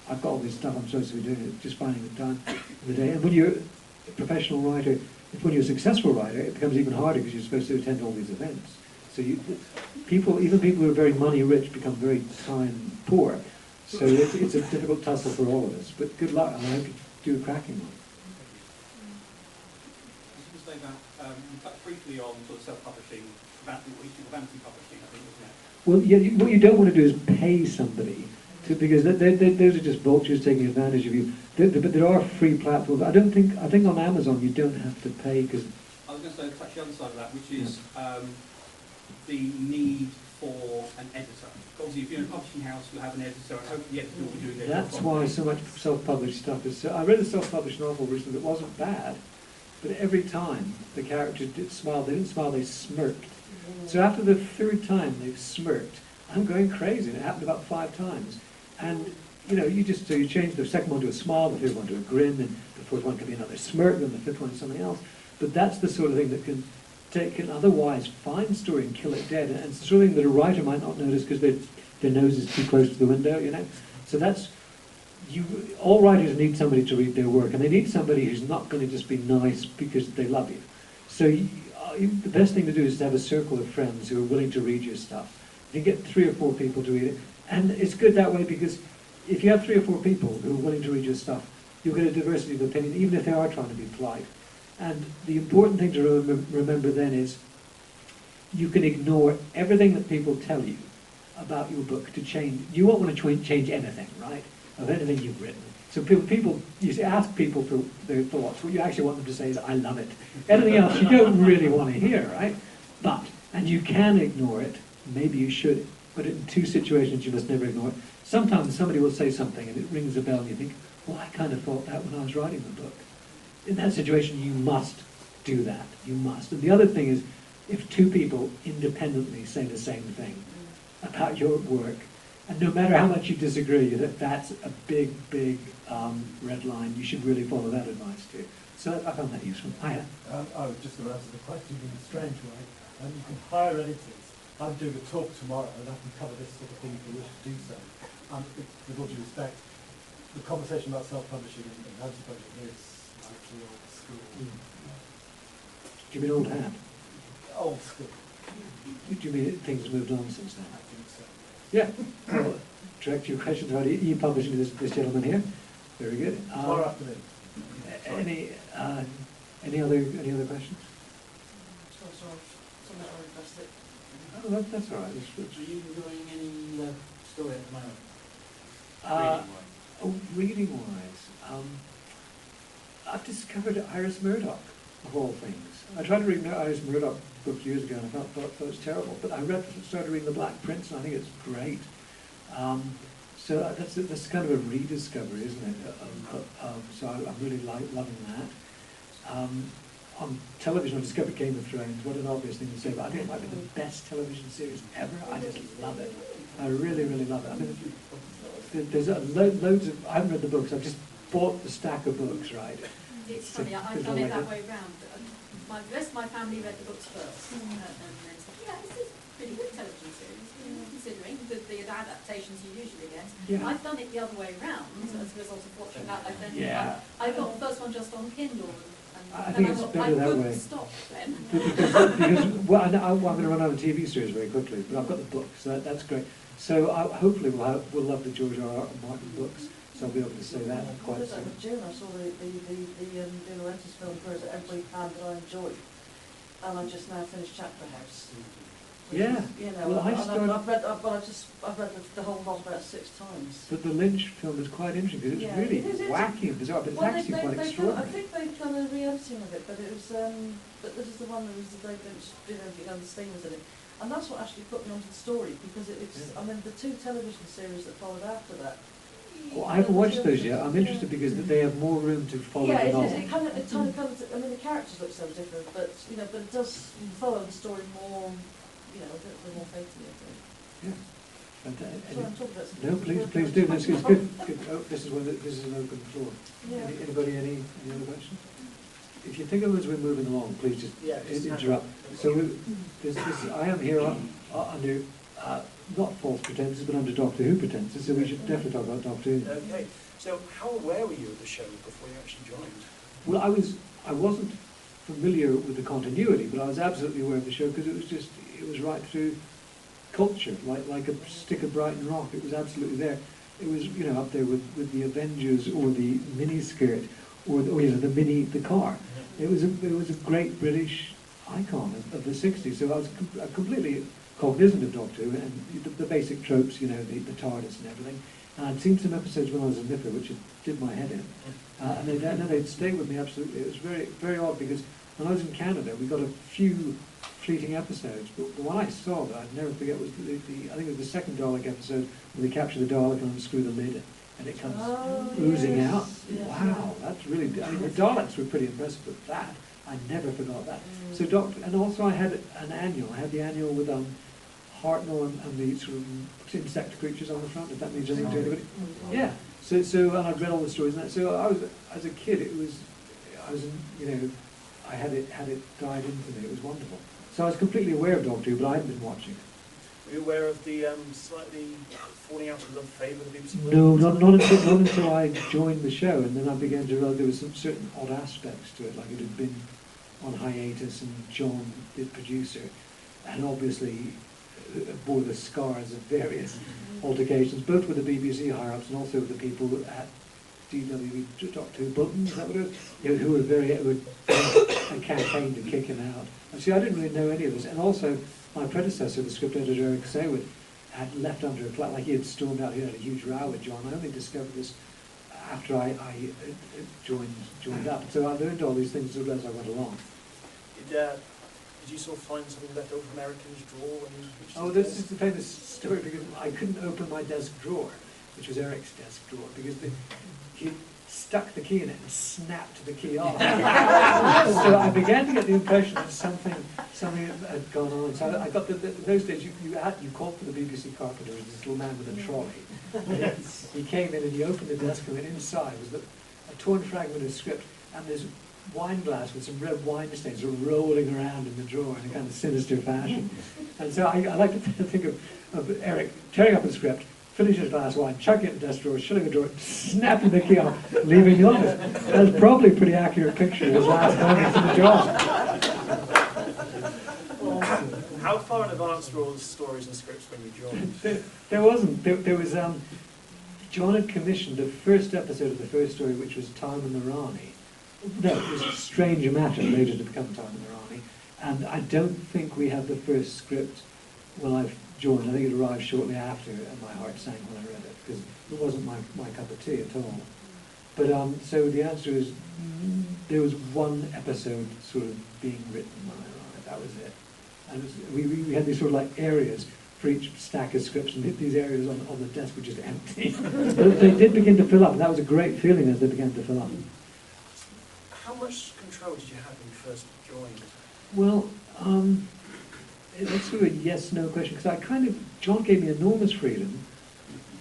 I've got all this stuff I'm supposed to be doing, it's just finding the time in the day. And when you're a professional writer, when you're a successful writer, it becomes even harder because you're supposed to attend all these events. So even people who are very money rich become very time poor. So it's a difficult tussle for all of us. But good luck, and I hope you do a cracking one. I was going to say that you touched briefly on sort of self-publishing, vanity publishing, I think, wasn't it? Well, yeah, what you don't want to do is pay somebody because those are just vultures taking advantage of you. But there are free platforms. I think on Amazon you don't have to pay because. I was going to say touch the other side of that, which is the need for an editor. Obviously, if you're in a publishing house, you'll have an editor, and hopefully the editor will be doing their job. That's why so much self-published stuff is. I read a self-published novel recently that wasn't bad, but every time the characters did smile, they didn't smile, they smirked. So after the third time they've smirked, I'm going crazy, and it happened about 5 times. And you change the second one to a smile, the third one to a grin, and the fourth one can be another smirk, then the fifth one is something else. But that's the sort of thing that can take an otherwise fine story and kill it dead. And it's the sort of thing that a writer might not notice because their nose is too close to the window, So all writers need somebody to read their work, and they need somebody who's not going to just be nice because they love you. So the best thing to do is to have a circle of friends who are willing to read your stuff. You get 3 or 4 people to read it. And it's good that way because if you have 3 or 4 people who are willing to read your stuff, you'll get a diversity of opinion, even if they are trying to be polite. And the important thing to remember then is you can ignore everything that people tell you about your book to change. You won't want to change anything, right, of anything you've written. So you ask people for their thoughts. What you actually want them to say is, I love it. Anything else you don't really want to hear, right? And you can ignore it. Maybe you should. But in 2 situations, you must never ignore it. Sometimes somebody will say something and it rings a bell and you think, well, I kind of thought that when I was writing the book. In that situation, you must do that. You must. And the other thing is, if 2 people independently say the same thing about your work, and no matter how much you disagree, that's a big, big red line. You should really follow that advice too. So I found that useful. Hiya. I was just going to answer the question in a strange way. You can hire editors. I'm doing a talk tomorrow and I can cover this sort of thing if you wish to do so. With all due respect, the conversation about self-publishing and anti-publishing is like the old school. Do you mean old hat? Old school. Do you mean things have moved on since then? I think so. Yeah. Well, direct your question to e-publishing this gentleman here. Very good. Tomorrow afternoon. Any other questions? Sorry, that's it. Oh, that's all right. Are you enjoying any story at the moment? Reading-wise, I've discovered Iris Murdoch, of all things. I tried to read Iris Murdoch books years ago and I thought it was terrible, but I started reading The Black Prince and I think it's great. So that's kind of a rediscovery, isn't it? So I'm really loving that. On television, I discovered Game of Thrones. What an obvious thing to say, but I think it might be the best television series ever. I just love it. I really, really love it. I mean, there's loads of. I haven't read the books. I've just bought the stack of books, right? It's funny. I've done it that way round. The rest of my family read the books first, and then said, "Yeah, this is a pretty good television series, considering the adaptations you usually get." Yeah. I've done it the other way round as a result of watching that. I got the first one just on Kindle. I think it's better that way. Stop then. because I'm going to run out of TV series very quickly, but I've got the books, so that's great. So hopefully we'll love the George R.R. Martin books, so I'll be able to say that quite soon. In June I saw the De Laurentiis film Birds that everybody planned that I enjoyed, and I just now finished Chapter House. Yeah. Well, I've read the whole novel about 6 times. But the Lynch film is quite interesting because it's really wacky and bizarre, but it's actually quite extraordinary. I think they've done a re-editing of it, but it was but this is the one that was the David Lynch did everything on the Steen was in it, and that's what actually put me onto the story because it's I mean the 2 television series that followed after that. Well, I haven't watched those yet. I'm interested because they have more room to follow Yeah, the it novel. is. It kind of comes. I mean, the characters look so different, but but it does follow the story more. A bit more faithfully, I think. Yeah. But, Sorry, I'm talking about something. no, please do. This is good. Oh, this is an open floor. Yeah. Anybody, any other questions? If you think of as we're moving along, please just interrupt. So I am here under not false pretenses, but under Doctor Who pretenses. So we should definitely talk about Doctor Who. Okay. So how aware were you of the show before you actually joined? Well, I wasn't familiar with the continuity, but I was absolutely aware of the show because it was right through culture, like a stick of Brighton Rock. It was absolutely there. It was up there with the Avengers or the miniskirt or the car. It was a great British icon of the 60s. So I was completely cognizant of Doctor Who and the basic tropes, the TARDIS and everything. And I'd seen some episodes when I was a nipper, which did my head in. And they'd stayed with me absolutely. It was very, very odd because when I was in Canada, we got a few fleeting episodes, but the one I saw that I'd never forget was I think it was the second Dalek episode where they capture the Dalek and unscrew the lid and it comes oozing out. Yeah. Wow, that's really, the Daleks were pretty impressive, but that, I never forgot that. So and also I had the annual with Cartmel and the sort of insect creatures on the front, if that means anything to anybody. Yeah. So and I'd read all the stories and that. So I was, as a kid, I had it died into me. It was wonderful. So I was completely aware of Doctor Who, but I hadn't been watching. Were you aware of the slightly falling out of love favour of the BBC? No, not until I joined the show, and then I began to realise there was some certain odd aspects to it, like it had been on hiatus, and John, the producer, and obviously bore the scars of various altercations, both with the BBC higher-ups and also with the people at DW Doctor Who Bulletin, is that what it is? Who were campaigned to kick him out. And see, I didn't really know any of this. And also, my predecessor, the script editor Eric Saywood, had left under a cloud, like he had stormed out. He had a huge row with John. I only discovered this after I joined up. So I learned all these things as I went along. Did you sort of find something left over from Erica's drawer when you reached Oh, this is the famous story because I couldn't open my desk drawer, which was Eric's desk drawer, because he stuck the key in it and snapped the key off. So I began to get the impression that something had gone on. So I got those days you called for the BBC carpenter, this little man with a trolley. He came in and he opened the desk and inside was a torn fragment of script and this wine glass with some red wine stains were rolling around in the drawer in a kind of sinister fashion. And so I like to think of Eric tearing up the script, finishing his glass of wine, chucking it in the desk drawer, shutting the drawer, snapping the key off, leaving the office. That's probably a pretty accurate picture of his last moments in the job. How far in advance were all the stories and scripts when you joined? There wasn't. There was, John had commissioned the first episode of the first story, which was Time and the Rani. No, it was a Strange Matter, later to become Time and the Rani. And I don't think we had the first script when I joined. I think it arrived shortly after, and my heart sank when I read it, because it wasn't my cup of tea at all. But so the answer is, there was one episode sort of being written when I arrived. That was it. And we had these sort of like areas for each stack of scripts, and these areas on the desk were just empty. But they did begin to fill up, and that was a great feeling as they began to fill up. How much control did you have when you first joined? Well, it's sort of a yes/no question, because John gave me enormous freedom,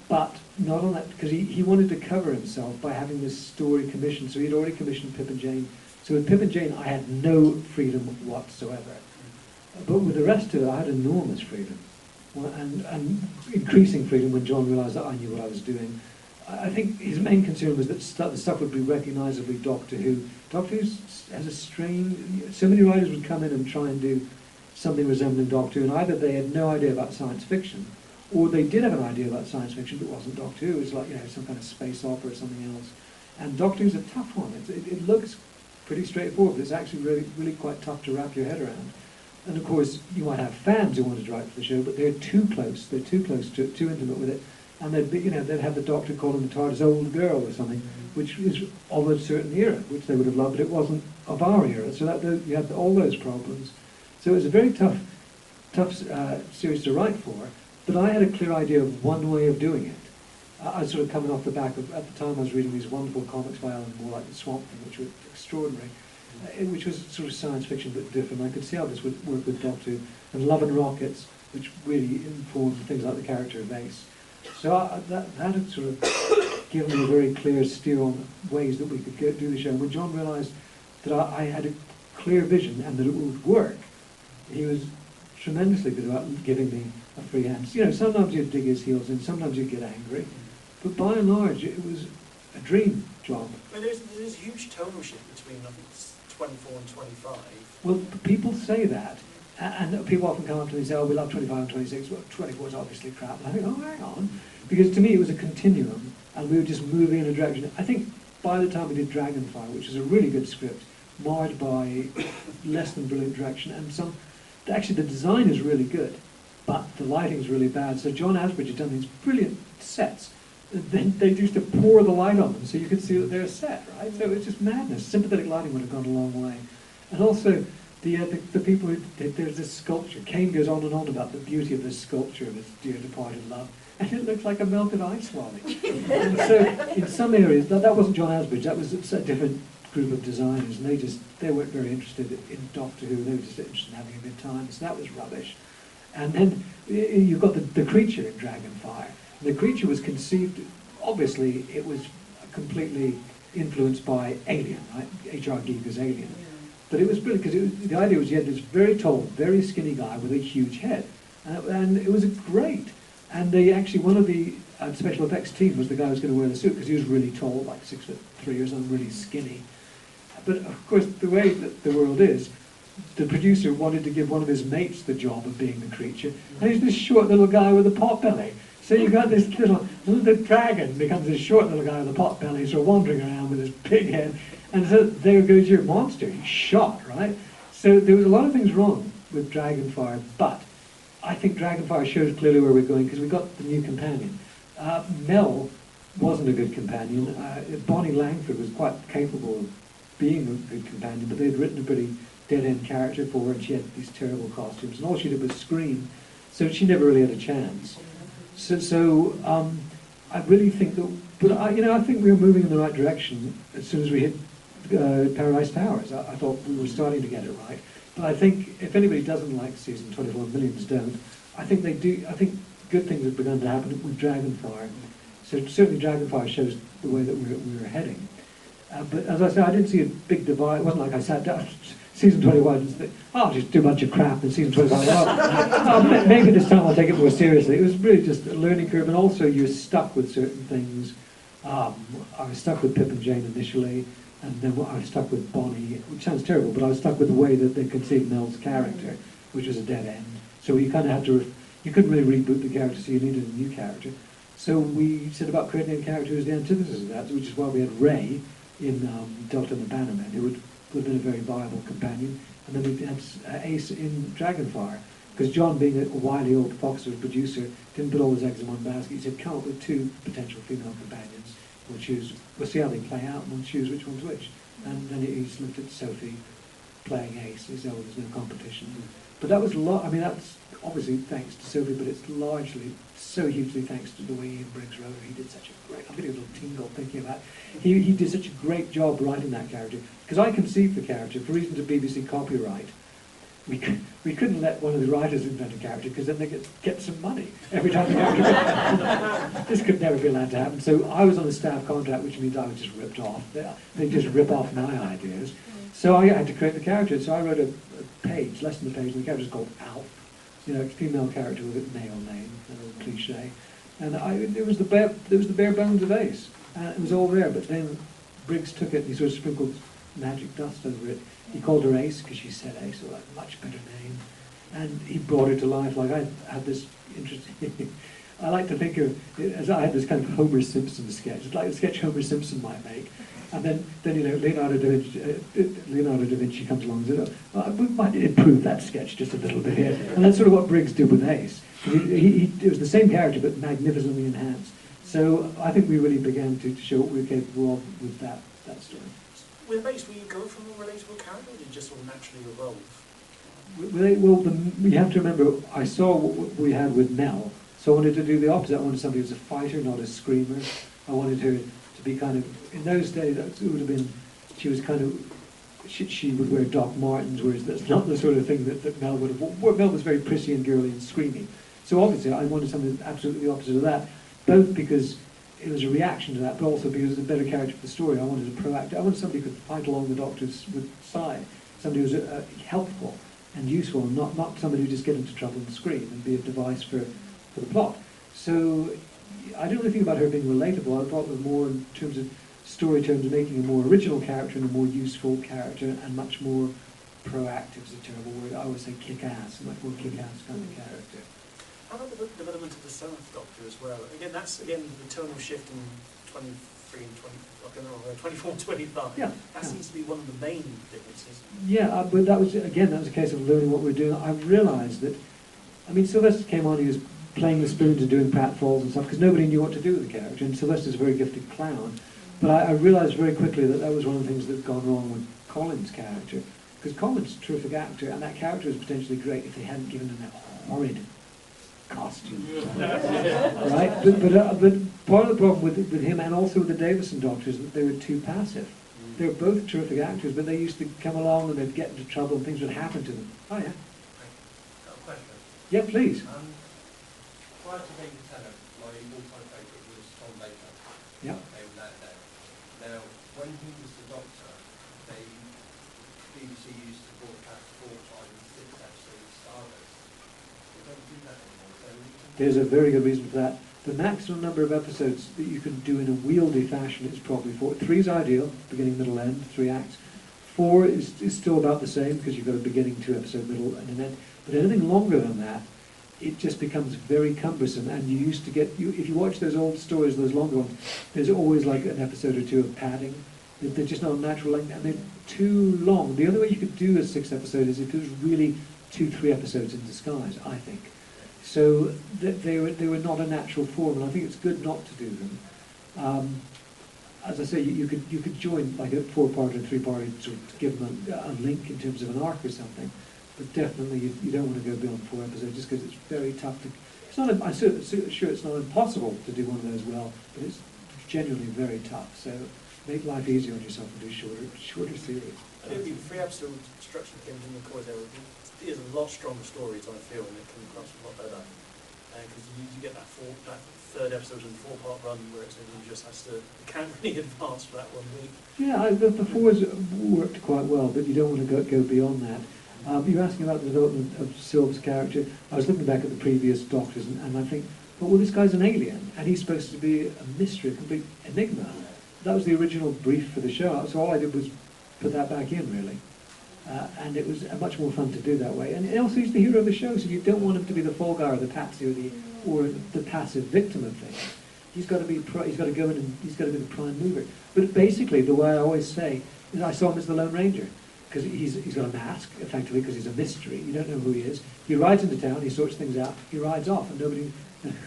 but not on that, because he wanted to cover himself by having this story commissioned, so he'd already commissioned Pip and Jane. So with Pip and Jane, I had no freedom whatsoever. But with the rest of it, I had enormous freedom, and increasing freedom when John realised that I knew what I was doing. I think his main concern was that the stuff would be recognisably Doctor Who. Doctor Who has a strange... So many writers would come in and try and do something resembling Doctor Who, and either they had no idea about science fiction, or they did have an idea about science fiction, but it wasn't Doctor Who. It was like, some kind of space opera or something else. And Doctor Who's a tough one. It looks pretty straightforward, but it's actually really, really quite tough to wrap your head around. And of course, you might have fans who wanted to write for the show, but they're too close. They're too close, too intimate with it. And they'd have the Doctor calling the TARDIS old girl or something, which is of a certain era, which they would have loved, but it wasn't of our era. So you had all those problems. So it was a very tough series to write for. But I had a clear idea of one way of doing it, I was sort of coming off the back of, at the time I was reading these wonderful comics by Alan Moore, like The Swamp Thing, which were extraordinary, which was sort of science fiction but different. I could see how this would work with Doctor Who, and Love and Rockets, which really informed things like the character of Ace. So that had sort of given me a very clear steer on ways that we could do the show. And when John realised that I had a clear vision and that it would work, he was tremendously good about giving me a free hand. You know, sometimes you'd dig his heels in, sometimes you'd get angry, but by and large it was a dream job. Well, there's a huge tonal shift between, I think, 24 and 25. Well, people say that, and people often come up to me and say, oh, we love 25 and 26, well, 24 is obviously crap. And I think, oh, hang on, because to me it was a continuum, and we were just moving in a direction. I think by the time we did Dragonfire, which is a really good script, marred by less than brilliant direction, and actually the design is really good, but the lighting is really bad. So John Asbridge had done these brilliant sets. Then they used to pour the light on them so you could see that they're set, right? So it was just madness. Sympathetic lighting would have gone a long way. And also, the people who did, there's this sculpture. Kane goes on and on about the beauty of this sculpture of his dear departed love, and it looks like a melted ice wally. And so in some areas, that wasn't John Asbridge, that was a different group of designers, and they weren't very interested in Doctor Who, they were just interested in having a good time, so that was rubbish. And then you've got the creature in Dragonfire. The creature was conceived, obviously it was completely influenced by Alien, right? H.R. Giger's Alien. But it was brilliant, because the idea was you had this very tall, very skinny guy with a huge head. And it was great. And they actually, one of the special effects team was the guy who was going to wear the suit, because he was really tall, like 6'3" or something, really skinny. But of course, the way that the world is, the producer wanted to give one of his mates the job of being the creature, and he's this short little guy with a pot belly. So you got this the dragon becomes this short little guy with a pot belly, sort of wandering around with his big head, and so there goes your monster. He's shot, right? So there was a lot of things wrong with Dragonfire, but I think Dragonfire shows clearly where we're going, because we got the new companion. Mel wasn't a good companion. Bonnie Langford was quite capable of being a good companion, but they'd written a pretty dead-end character for her, and she had these terrible costumes, and all she did was scream, so she never really had a chance. So I really think that, but I think we were moving in the right direction as soon as we hit Paradise Towers. I thought we were starting to get it right. But I think if anybody doesn't like season 24, millions don't, I think they do. I think good things have begun to happen with Dragonfire. So certainly Dragonfire shows the way that we were heading. But as I said, I didn't see a big divide. It wasn't like I sat down. Season 21, and think, I'll just do a bunch of crap, and season 25, maybe this time I'll take it more seriously. It was really just a learning curve, and also you're stuck with certain things. I was stuck with Pip and Jane initially, and then I was stuck with Bonnie, which sounds terrible, but I was stuck with the way that they conceived Mel's character, which was a dead end. So you kind of had to, you couldn't really reboot the character, so you needed a new character. So we set about creating a character who was the antithesis of that, which is why we had Ray in Delta and the Bannermen, who would have been a very viable companion, and then we had Ace in Dragonfire, because John, being a wily old Foxwood producer, didn't put all his eggs in one basket. He said, come up with two potential female companions, we'll see how they play out, and we'll choose which one's which. And then he just looked at Sophie playing Ace, he said, oh, there's no competition. But that was that's obviously thanks to Sophie, but it's largely, so hugely thanks to the way Ian Briggs wrote her. He did such a great, I'm getting a little tingle thinking about it. He did such a great job writing that character, because I conceived the character for reasons of BBC copyright. We couldn't let one of the writers invent a character, because then they get some money every time the character This could never be allowed to happen. So I was on a staff contract, which means I was just ripped off. They just rip off my ideas. So I had to create the character. So I wrote a page, less than a page, and the character's called Alf. You know, a female character with a male name, a little cliche. And it was the bare bones of Ace. It was all there, but then Briggs took it and he sort of sprinkled magic dust over it. He called her Ace because she said Ace, so a much better name. And he brought her to life. Like I had this interesting, I like to think of it as I had this kind of Homer Simpson sketch. It's like a sketch Homer Simpson might make. And then you know, Leonardo da Vinci comes along and says, oh, we might improve that sketch just a little bit here. And that's sort of what Briggs did with Ace. It was the same character, but magnificently enhanced. So I think we really began to show what we were capable of with that story. With Ace, were you going from a relatable character, or did you just sort of naturally evolve? Well, you have to remember, I saw what we had with Mel, So I wanted to do the opposite. I wanted somebody who was a fighter, not a screamer. I wanted her to be kind of, in those days, it would have been, she was kind of, she would wear Doc Martens, whereas that's not the sort of thing that Mel would have worn. Mel was very prissy and girly and screamy. So obviously I wanted something absolutely the opposite of that, both because it was a reaction to that, but also because it was a better character for the story. I wanted a proactive, I wanted somebody who could fight along the Doctor's side, somebody who was helpful and useful, and not somebody who just get into trouble and scream and be a device for the plot. So I don't really think about her being relatable. I thought it was more in terms of story terms, making a more original character and a more useful character, and much more proactive is a terrible word. I always say kick-ass, a much more kick-ass kind of character. How about the development of the Seventh Doctor as well? Again, that's the tonal shift in 23 and 24 and 25. Yeah, that seems to be one of the main differences. Yeah, but that was a case of learning what we're doing. I realised that, I mean, Sylvester came on, he was playing the spoons and doing pratfalls and stuff, because nobody knew what to do with the character, and Sylvester's a very gifted clown. But I realised very quickly that that was one of the things that had gone wrong with Colin's character, because Colin's a terrific actor, and that character was potentially great if they hadn't given him that horrid costume. Right? But part of the problem with him, and also with the Davison Doctors, that they were too passive. They were both terrific actors, but they used to come along and they'd get into trouble and things would happen to them. Oh yeah? Got a question. Yeah, please. Prior to being Lieutenant, my all-time favourite was Tom Baker. Yeah. Now, when he was the Doctor, BBC used to broadcast 4, 5 and 6 episodes of Stardust. They don't do that anymore. There's a very good reason for that. The maximum number of episodes that you can do in a wieldy fashion is probably 4. 3 is ideal, beginning, middle, end, 3 acts. 4 is still about the same, because you've got a beginning, 2 episode, middle, and an end. But anything longer than that, it just becomes very cumbersome. And you used to get, if you watch those old stories, those longer ones, there's always like an episode or 2 of padding. They're just not natural length, and they're too long. The only way you could do a 6 episode is if it was really 2, 3 episodes in disguise, I think. So they were not a natural form, and I think it's good not to do them. As I say, you could join like a 4-part and 3-part, sort of give them a link in terms of an arc or something. But definitely you don't want to go beyond 4 episodes, just because it's very tough to. It's not. I'm sure it's not impossible to do one of those well, but it's genuinely very tough. So make life easier on yourself and do shorter series. I think the 3-episode structure that came from the core there is a lot stronger stories, I feel, and it can across a lot better. Because you get that 3rd episode and 4-part run where it's everyone just has to count really advance for that 1 week. Yeah, the 4s worked quite well, but you don't want to go beyond that. You were asking about the development of Sylve's character. I was looking back at the previous Doctors, and I think, well, this guy's an alien, and he's supposed to be a mystery, a complete enigma. That was the original brief for the show, so all I did was put that back in, really. And it was much more fun to do that way. And also he's the hero of the show, so you don't want him to be the fall guy or the patsy or the passive victim of things. He's got to be he's got to go in and he's got to be the prime mover. But basically, the way I always say is, I saw him as the Lone Ranger, because he's got a mask, effectively, because he's a mystery. You don't know who he is. He rides into town, he sorts things out, he rides off, and nobody.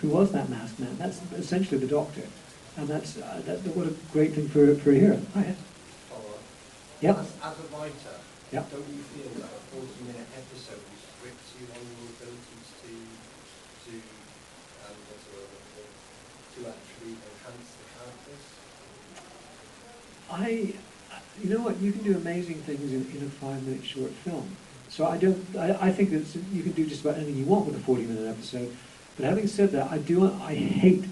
Who was that masked man? That's essentially the Doctor, and that's what a great thing for a hero. Oh, yeah. Yep. As a writer. Yep. Don't you feel that a 40-minute episode restricts you on your abilities to actually enhance the characters? You know what? You can do amazing things in a 5-minute short film. So I think that you can do just about anything you want with a 40-minute episode. But having said that, I hate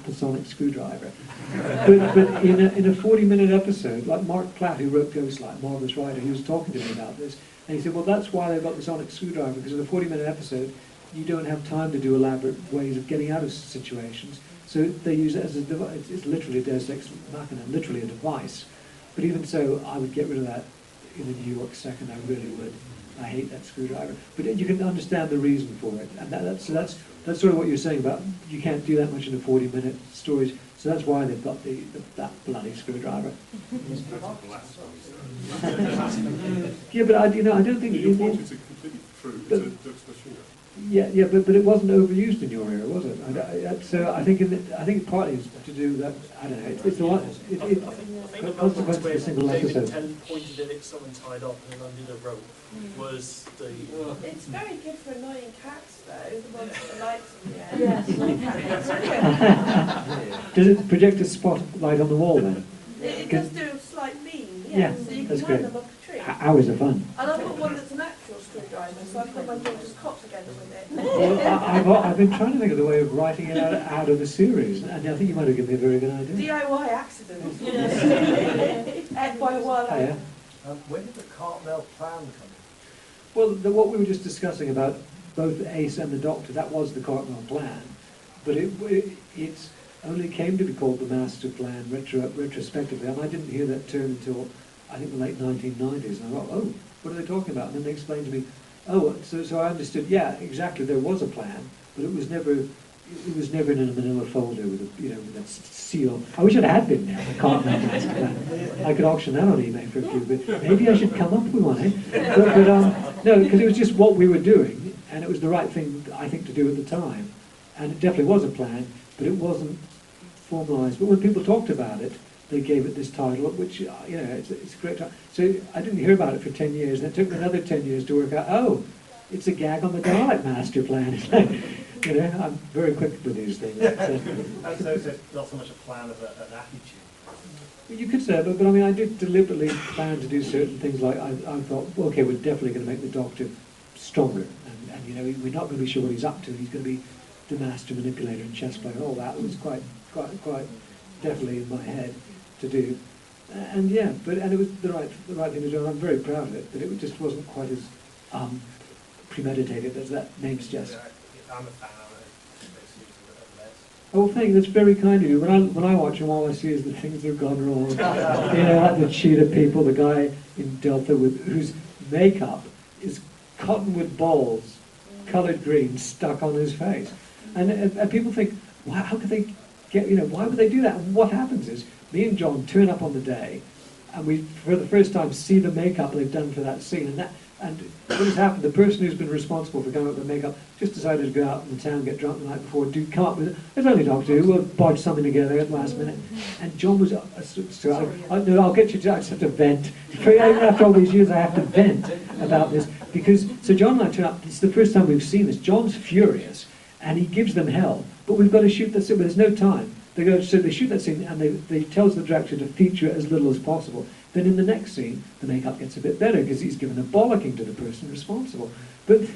the sonic screwdriver. but in a 40-minute episode, like Mark Platt, who wrote Ghostlight, marvelous writer, he was talking to me about this, and he said, well, that's why they've got the sonic screwdriver, because in a 40-minute episode, you don't have time to do elaborate ways of getting out of situations. So they use it as a device. It's literally a Deus Ex Machina, literally a device. But even so, I would get rid of that in a New York second. I really would. I hate that screwdriver. But you can understand the reason for it, and that's sort of what you're saying about you can't do that much in a 40-minute stories. So that's why they've got that bloody screwdriver. Yeah, Yeah, but I don't think you want it to completely through. It's a machine. Yeah, but it wasn't overused in your era, was it? So I think I think partly it's to do with that. I don't know. It's the one. I think the consequence moment of a single where David episode. Tennant pointed at it, someone tied up and then undid a rope, was the... It's very good for annoying cats, though, the ones with the lights in the air. Yes. Does it project a spotlight on the wall then? It does do a slight beam, Yeah, yes, so you that's can great. hang them up a tree. Hours of fun. And I've got one that's an actual screwdriver, so I've got my daughter's cot together with it. Well, I've been trying to think of the way of writing it out of the series, and I think you might have given me a very good idea. DIY accident. Ed by one. Oh, yeah. When did the Cartmel plan come in? Well, what we were just discussing about both Ace and the Doctor, that was the Cartmel plan, but it only came to be called the Master Plan retrospectively, and I didn't hear that term until I think the late 1990s, and I thought, oh, what are they talking about? And then they explained to me, oh, so I understood, yeah, exactly, there was a plan, but it was never in a manila folder with a, with a seal. I wish it had been there, the Cartmel Master Plan. I could auction that on eBay for a few, but maybe I should come up with one, eh? But no, because it was just what we were doing, and it was the right thing, I think, to do at the time. And it definitely was a plan, but it wasn't formalised. But when people talked about it, they gave it this title, which, it's a great title. So I didn't hear about it for 10 years, and it took me another 10 years to work out, oh, it's a gag on the Dalek Master Plan. I'm very quick with these things. And so it's not so much a plan as an attitude. You could say, but I mean, I did deliberately plan to do certain things. Like I thought, well, okay, we're definitely going to make the Doctor stronger, and we're not going to be sure what he's up to. He's going to be the master manipulator and chess player. All that was quite definitely in my head to do. And yeah, and it was the right thing to do. And I'm very proud of it. But it just wasn't quite as premeditated as that name suggests. I'm a fan of it. Oh, thank you. That's very kind of you. When I watch them, all I see is the things that have gone wrong. Like the cheetah people, the guy in Delta whose makeup is cottonwood balls, coloured green, stuck on his face, and people think, wow, how could they get? Why would they do that? And what happens is, me and John turn up on the day, and we, for the first time, see the makeup they've done for that scene, and what has happened, the person who's been responsible for coming up with the makeup just decided to go out in the town, get drunk the night before, come up with it. There's only Doctor Who, we'll bodge something together at the last minute. And John was, I'll get you to, I just have to vent. After all these years I have to vent about this. So John and I turn up, it's the first time we've seen this. John's furious, and he gives them hell. But we've got to shoot that scene, but there's no time. So they shoot that scene, and they tells the director to feature as little as possible. Then in the next scene, the makeup gets a bit better because he's given a bollocking to the person responsible. But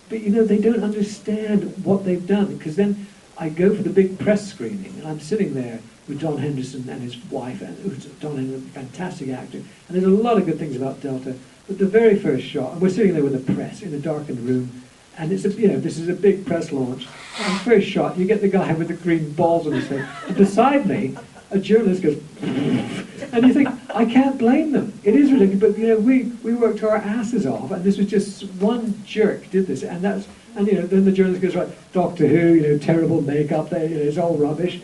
they don't understand what they've done, because then I go for the big press screening, and I'm sitting there with Don Henderson and his wife, and Don Henderson, a fantastic actor, and there's a lot of good things about Delta. But the very first shot, and we're sitting there with the press in a darkened room, and it's this is a big press launch. And the first shot, you get the guy with the green balls on his head, and beside me, a journalist goes, and you think, I can't blame them. It is ridiculous, but we worked our asses off, and this was just one jerk did this, and then the journalist goes, right, Doctor Who, terrible makeup, it's all rubbish,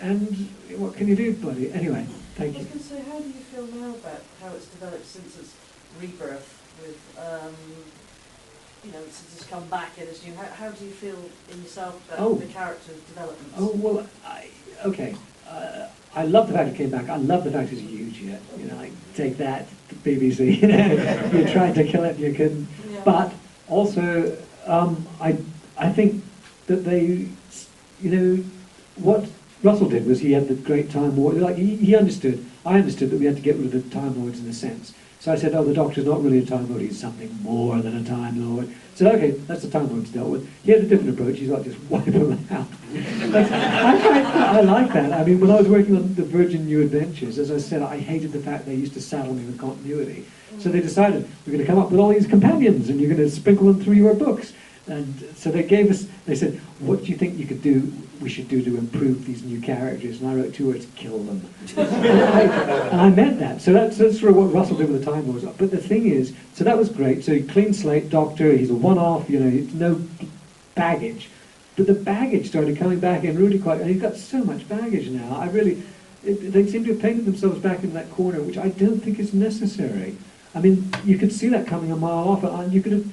and what can you do, buddy? Anyway, thank you. I was going to say, how do you feel now about how it's developed since its rebirth with, since it's come back and it's new? How do you feel in yourself about the character's development? Oh, well, I love the fact it came back. I love the fact it's a huge hit. Like, take that, BBC. You tried to kill it, you couldn't. Yeah. But also, I think that they, what Russell did was he had the great Time Lord. Like he understood. I understood that we had to get rid of the Time Lords in a sense. So I said, oh, the Doctor's not really a Time Lord. He's something more than a Time Lord. So okay, that's the Time Lord's dealt with. He had a different approach. He's like, just wipe them out. I like that. I mean, when I was working on the Virgin New Adventures, as I said, I hated the fact they used to saddle me with continuity. So they decided, we're going to come up with all these companions, and you're going to sprinkle them through your books. And so they said, what do you think we should do to improve these new characters? And I wrote 2 words, kill them. and I meant that. So that's sort of what Russell did with the Time Lords. But the thing is, so that was great. So clean slate Doctor, he's a one-off, no baggage. But the baggage started coming back in really quite, and he's got so much baggage now. They seem to have painted themselves back in that corner, which I don't think is necessary. I mean, you could see that coming a mile off, and you could have,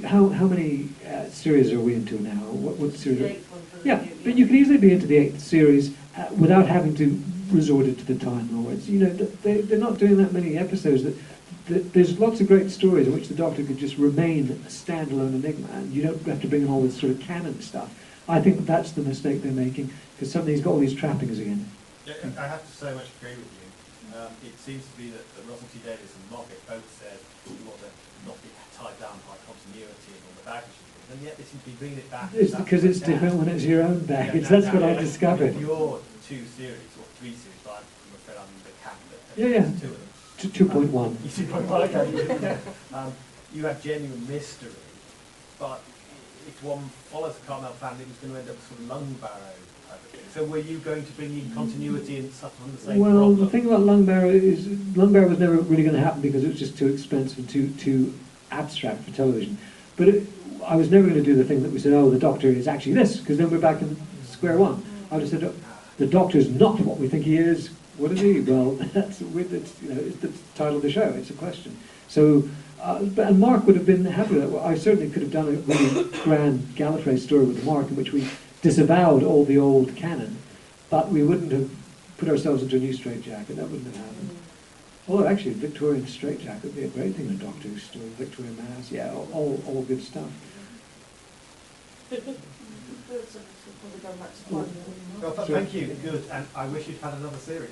how many series are we into now? What series? The eighth one for the Yeah, new, but you can easily be into the 8th series without having to resort it to the Time Lords. You know, they're not doing that many episodes. There's lots of great stories in which the Doctor could just remain a standalone enigma, and you don't have to bring in all this sort of canon stuff. I think that's the mistake they're making, because suddenly he's got all these trappings again. Yeah, I have to so much agree with you. It seems to be that Russell T Davies and Moffat both said we want to not be tied down by continuity and all the baggage and things, and yet they seem to be bringing it back. It's because it's different when it's your own baggage. That's what I've discovered. Your 2 series, or 3 series, but I'm afraid I'm the candidate. Yeah. There's 2 of them. 2.1. You see, okay. You have genuine mystery, but if one follows the Cartmel family, it was going to end up with sort of lung barrow type of thing. So were you going to bring in continuity and stuff on the same Well, problem? the thing about lung barrow is lung barrow was never really going to happen because it was just too expensive, too abstract for television. But I was never going to do the thing that we said, oh, the Doctor is actually this, because then we're back in square one. I would have said, oh, the Doctor is not what we think he is. What is he? Well, it's the title of the show. It's a question. So, and Mark would have been happy with that. Well, I certainly could have done a really grand Gallifrey story with Mark in which we disavowed all the old canon, but we wouldn't have put ourselves into a new straitjacket. That wouldn't have happened. Although actually, Victorian straitjacket would be a great thing in a Doctor Who story. Victorian Mass, yeah, all good stuff. Well, thank you. Good. And I wish you'd had another series.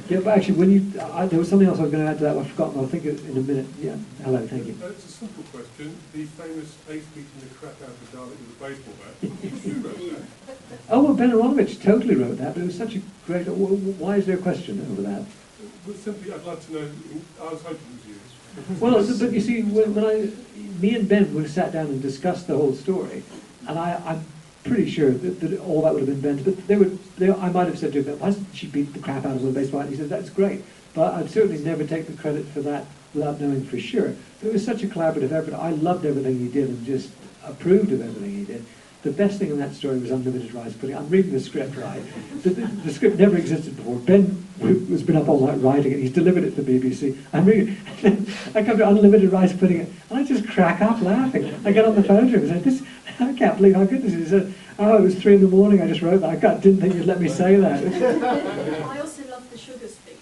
Yeah, but actually, there was something else I was going to add to that. I've forgotten. I'll think of it in a minute. Yeah. Hello. Thank you. It's a simple question. The famous ace beating the crap out of the Dalek with a baseball bat. Who wrote that? Oh, well, Ben Aronovich totally wrote that, but it was such a great... Why is there a question over that? Well, simply, I'd like to know. I was hoping it was you. Well, but you see, me and Ben would have sat down and discussed the whole story, and I'm pretty sure that all that would have been Ben's. But I might have said to him, why doesn't she beat the crap out of him with a baseball bat? And he said, that's great. But I'd certainly never take the credit for that without knowing for sure. But it was such a collaborative effort. I loved everything he did and just approved of everything he did. The best thing in that story was unlimited rice pudding. I'm reading the script, right? The script never existed before. Ben has been up all night writing it. He's delivered it to the BBC. I'm reading it. I come to unlimited rice pudding, and I just crack up laughing. I get on the phone to him and say, I can't believe how good this is. He said, oh, it was 3 a.m. I just wrote that. I didn't think you'd let me say that. I also love the sugar speech.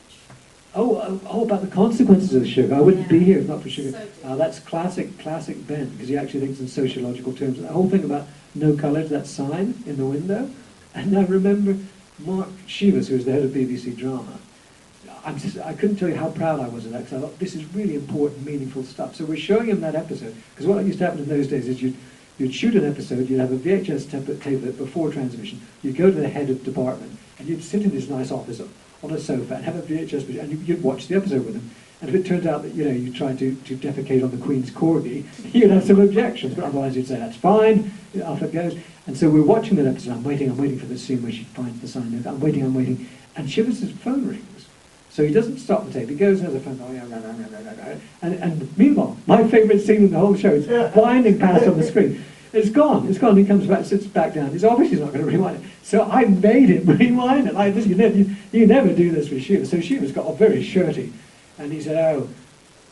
Oh, about the consequences of the sugar. I wouldn't be here if not for sugar. So That's classic Ben, because he actually thinks in sociological terms. The whole thing about no colours, that sign in the window. And I remember Mark Shivas, who was the head of BBC Drama. I couldn't tell you how proud I was of that, because I thought, this is really important, meaningful stuff. So we're showing him that episode, because what used to happen in those days is you'd shoot an episode, you'd have a VHS tape of it before transmission, you'd go to the head of department, and you'd sit in his nice office on a sofa and have a VHS, and you'd watch the episode with him. And if it turned out that, you tried to defecate on the Queen's corgi, you'd have some objections, but otherwise you'd say, that's fine, off it goes. And so we're watching that episode, I'm waiting for the scene where she finds the sign, I'm waiting, and Shivers' phone rings. So he doesn't stop the tape, he goes and has a phone call, and meanwhile, my favourite scene in the whole show is winding past on the screen. It's gone, he comes back, sits back down, he's obviously not going to rewind it. So I made him rewind it, like this, you never do this with Shivers. So Shivers got off very shirty, and he said,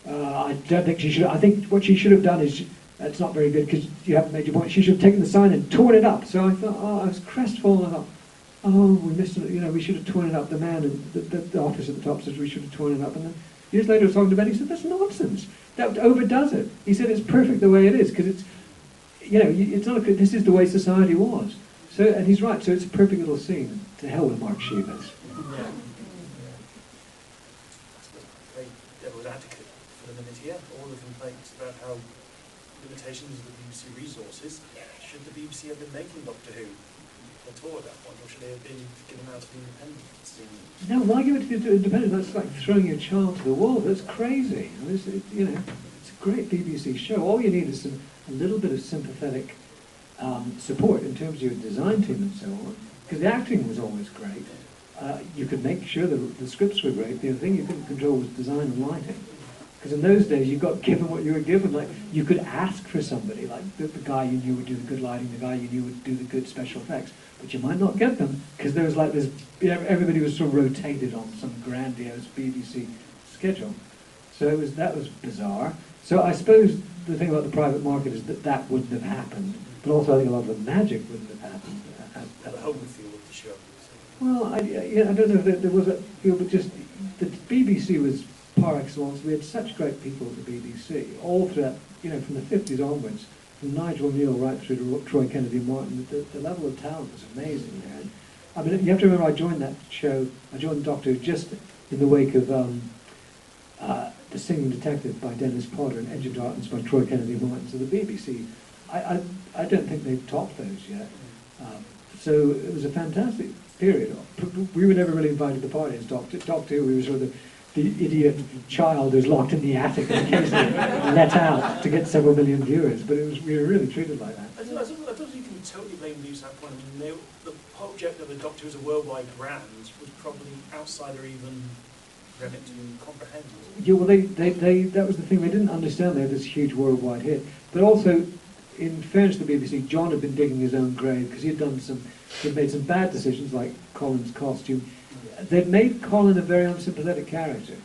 I don't think she should, I think what she should have done is, that's not very good because you haven't made your point, she should have taken the sign and torn it up. So I thought, I was crestfallen, I thought, we missed it, we should have torn it up. The man in the office at the top says we should have torn it up. And then years later I was talking to Ben, he said, that's nonsense. That overdoes it. He said, it's perfect the way it is, because it's, it's not this is the way society was. So, and he's right, so it's a perfect little scene. To hell with Mark Shivers. Yeah. Very devil's advocate for the minute here. All the complaints about how limitations of the BBC resources. Should the BBC have been making Doctor Who at all at that point, or should they have been given out to the independents? No, why give it to the independents? That's like throwing your child to the wall. That's crazy. It's a great BBC show. All you need is a little bit of sympathetic support in terms of your design team and so on, because the acting was always great. You could make sure the scripts were great. The thing you couldn't control was design and lighting. Because in those days, you got given what you were given. Like, you could ask for somebody, like the guy you knew would do the good lighting, the guy you knew would do the good special effects, but you might not get them, because there was like this, everybody was sort of rotated on some grandiose BBC schedule. So that was bizarre. So I suppose the thing about the private market is that wouldn't have happened, but also I think a lot of the magic wouldn't have happened. The home feel of the show. Well, I don't know if there was a feel, but just the BBC was par excellence. We had such great people at the BBC, all throughout, from the 50s onwards, from Nigel Neal right through to Troy Kennedy Martin. The level of talent was amazing there. And, I mean, you have to remember, I joined that show, I joined Doctor Who just in the wake of The Singing Detective by Dennis Potter and Edge of Darkness by Troy Kennedy Martin. So the BBC, I don't think they've topped those yet. So it was a fantastic period. We were never really invited to the party as Doctor Who. We were sort of the idiot child who's locked in the attic and occasionally let out to get several million viewers. But we were really treated like that. I don't think you can totally blame the news at that point. I mean, the object of the Doctor as a worldwide brand was probably outsider even remit to comprehend. Yeah, well, that was the thing. They didn't understand they had this huge worldwide hit. But also, in fairness to the BBC, John had been digging his own grave because he'd made some bad decisions, like Colin's costume. They'd made Colin a very unsympathetic character,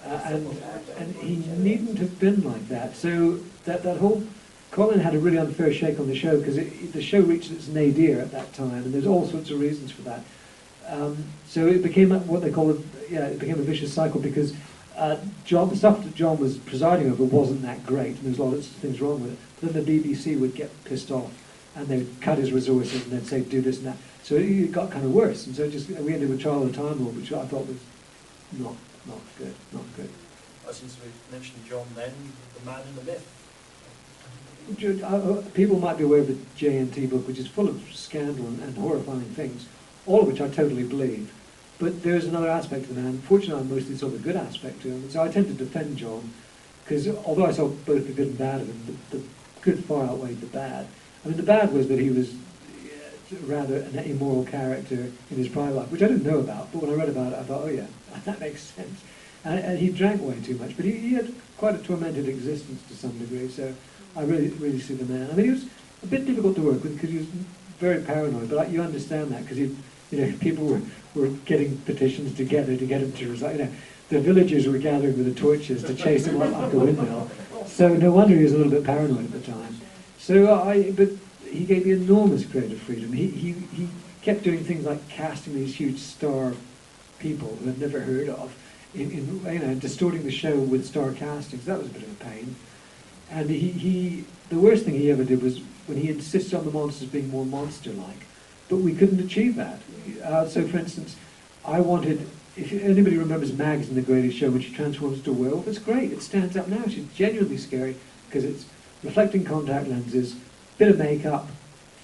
and he needn't have been like that. So that whole Colin had a really unfair shake on the show because the show reached its nadir at that time, and there's all sorts of reasons for that. So it became what they call it became a vicious cycle because the stuff that John was presiding over wasn't that great, and there's a lot of things wrong with it. But then the BBC would get pissed off, and they'd cut his resources, and they'd say, do this and that. So it got kind of worse, and so we ended with Trial of the Time Lord, which I thought was not good. Since we mentioned John then, the man in the myth. People might be aware of the JNT book, which is full of scandal and horrifying things, all of which I totally believe. But there's another aspect to the man. Fortunately, I mostly saw the good aspect to him, and so I tend to defend John, because although I saw both the good and bad of him, the good far outweighed the bad. I mean, the bad was that he was rather an immoral character in his private life, which I didn't know about, but when I read about it, I thought, oh yeah, that makes sense. And he drank way too much, but he had quite a tormented existence to some degree, so I really see the man. I mean, he was a bit difficult to work with because he was very paranoid, but you understand that because people were getting petitions together to get him to resign. The villagers were gathering with the torches to chase him up the windmill, so no wonder he was a little bit paranoid at the time. But he gave me enormous creative freedom. He kept doing things like casting these huge star people who I'd never heard of, distorting the show with star castings. That was a bit of a pain. And the worst thing he ever did was when he insisted on the monsters being more monster-like, but we couldn't achieve that. So, for instance, I wanted, if anybody remembers Mags in The Greatest Show when she transforms into a werewolf, it's great. It stands up now. She's genuinely scary because it's reflecting contact lenses, bit of makeup,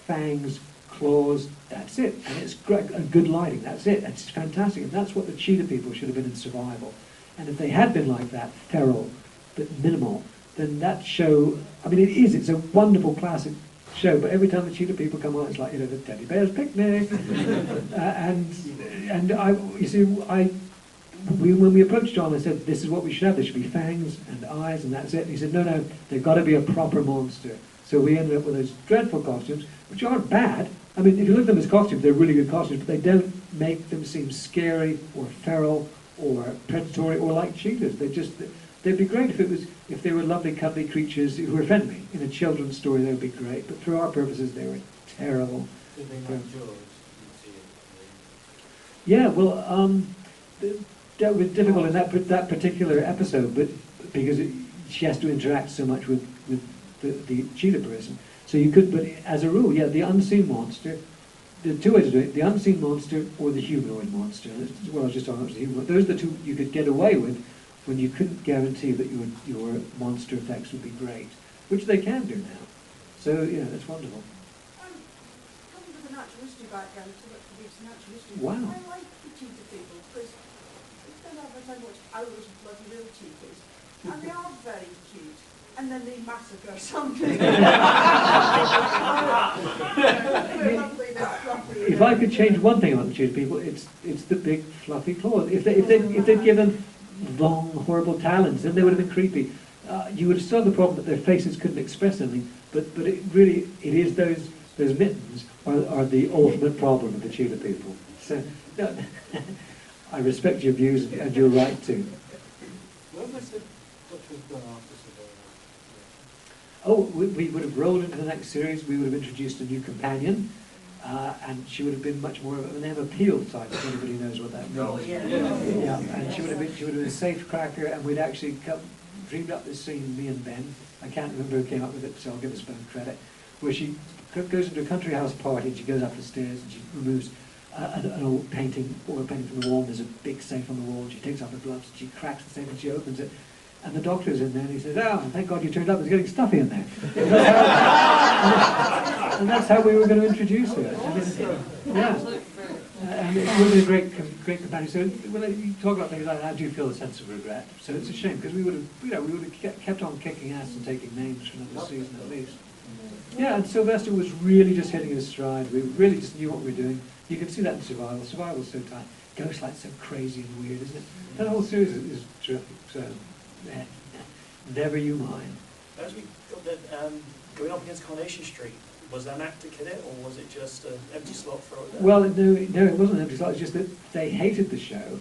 fangs, claws, that's it. And it's great, and good lighting, that's it. It's fantastic. And that's what the cheetah people should have been in Survival. And if they had been like that, feral, but minimal, then that show, I mean, it's a wonderful classic show, but every time the cheetah people come on, it's like, the teddy bear's picnic. When we approached John, I said, this is what we should have. There should be fangs and eyes, and that's it. And he said, no, they've got to be a proper monster. So we ended up with those dreadful costumes, which aren't bad. I mean, if you look at them as costumes, they're really good costumes, but they don't make them seem scary or feral or predatory or like cheetahs. They'd be great if they were lovely, cuddly creatures who were friendly. In a children's story, they would be great, but for our purposes, they were terrible. Did they like George? Yeah, well, that was difficult in that particular episode, but because she has to interact so much with the cheetah person. So you could, but as a rule, yeah, the unseen monster, there are two ways to do it, the unseen monster or the humanoid monster. Well, I was just talking about the humanoid. Those are the two you could get away with when you couldn't guarantee that your monster effects would be great, which they can do now. So, yeah, that's wonderful. Coming with a natural history background, to produce natural history, Wow. I like the cheetah people, because they don't advertise much hours of bloody real cheetahs, and they are very cute. And then they massacre something. If I could change one thing about the cheetah people, it's the big fluffy claws. If they'd given long, horrible talons, then they would have been creepy. You would have still had the problem that their faces couldn't express anything, but it is those mittens are the ultimate problem of the cheetah people. So I respect your views and you're right too. When was the we would have rolled into the next series, we would have introduced a new companion, and she would have been much more of an Emma Peel type, if anybody knows what that means. Oh, yeah. Yeah, and she would have been a safe cracker, and we'd actually dreamed up this scene, me and Ben. I can't remember who came up with it, so I'll give us both credit. Where she goes into a country house party, and she goes up the stairs, and she removes an old painting, oil painting from the wall, and there's a big safe on the wall, and she takes off her gloves, and she cracks the safe, and she opens it, and the doctor's in there, and he says, "Oh, thank God you turned up, it's getting stuffy in there." And that's how we were going to introduce her. Yeah. And it would be a great companion. So when you talk about things like that, I do feel a sense of regret. So it's a shame, because we would have, kept on kicking ass and taking names for another season at least. Yeah, and Sylvester was really just hitting his stride. We really just knew what we were doing. You can see that in Survival. Survival's so tight. Ghostlight's so crazy and weird, isn't it? That whole series is terrific. So, never you mind. As we got that, going up against Coronation Street, was there an act to kill it, or was it just an empty slot for it? Well, no, it wasn't an empty slot. It's just that they hated the show,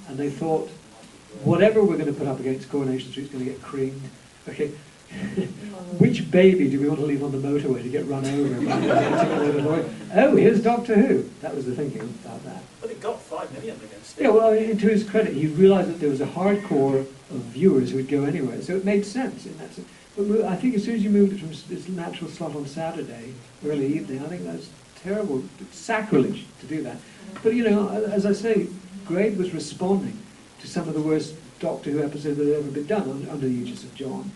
and they thought, whatever we're going to put up against Coronation Street is going to get creamed. Okay, which baby do we want to leave on the motorway to get run over by a particular lorry? Oh, here's Doctor Who. That was the thinking about that. But it got 5 million against it. Yeah, well, to his credit, he realised that there was a hardcore of viewers who would go anywhere, so it made sense in that sense. But I think as soon as you moved it from its natural slot on Saturday, early evening, I think that's terrible, sacrilege to do that. But, you know, as I say, Grade was responding to some of the worst Doctor Who episodes that had ever been done under the aegis of John.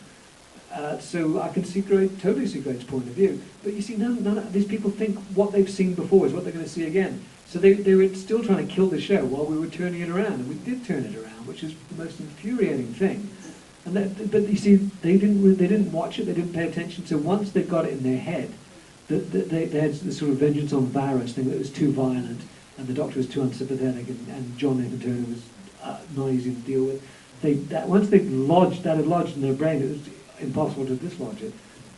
So I can totally see Grade's point of view. But you see, none of these people think what they've seen before is what they're going to see again. So they were still trying to kill the show while we were turning it around, and we did turn it around, which is the most infuriating thing. And but you see, they didn't watch it, they didn't pay attention. So once they got it in their head, they had this sort of vengeance on virus thing that was too violent, and the Doctor was too unsympathetic, and John Nathan Turner was not easy to deal with. Once they had lodged in their brain, it was impossible to dislodge it.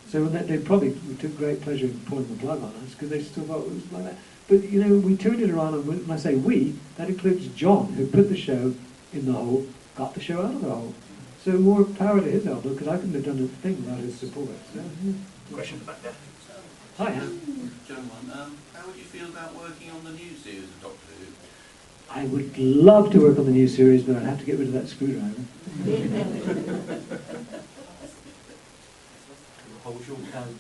So they probably took great pleasure in pulling the plug on us, because they still thought it was like that. But, you know, we turned it around, and when I say we, that includes John, who put the show in the hole, got the show out of the hole. So more power to his elbow, because I couldn't have done a thing without his support. So, Question back there. Hi, Gentlemen, how would you feel about working on the new series of Doctor Who? I would love to work on the new series, but I'd have to get rid of that screwdriver. Hold your count.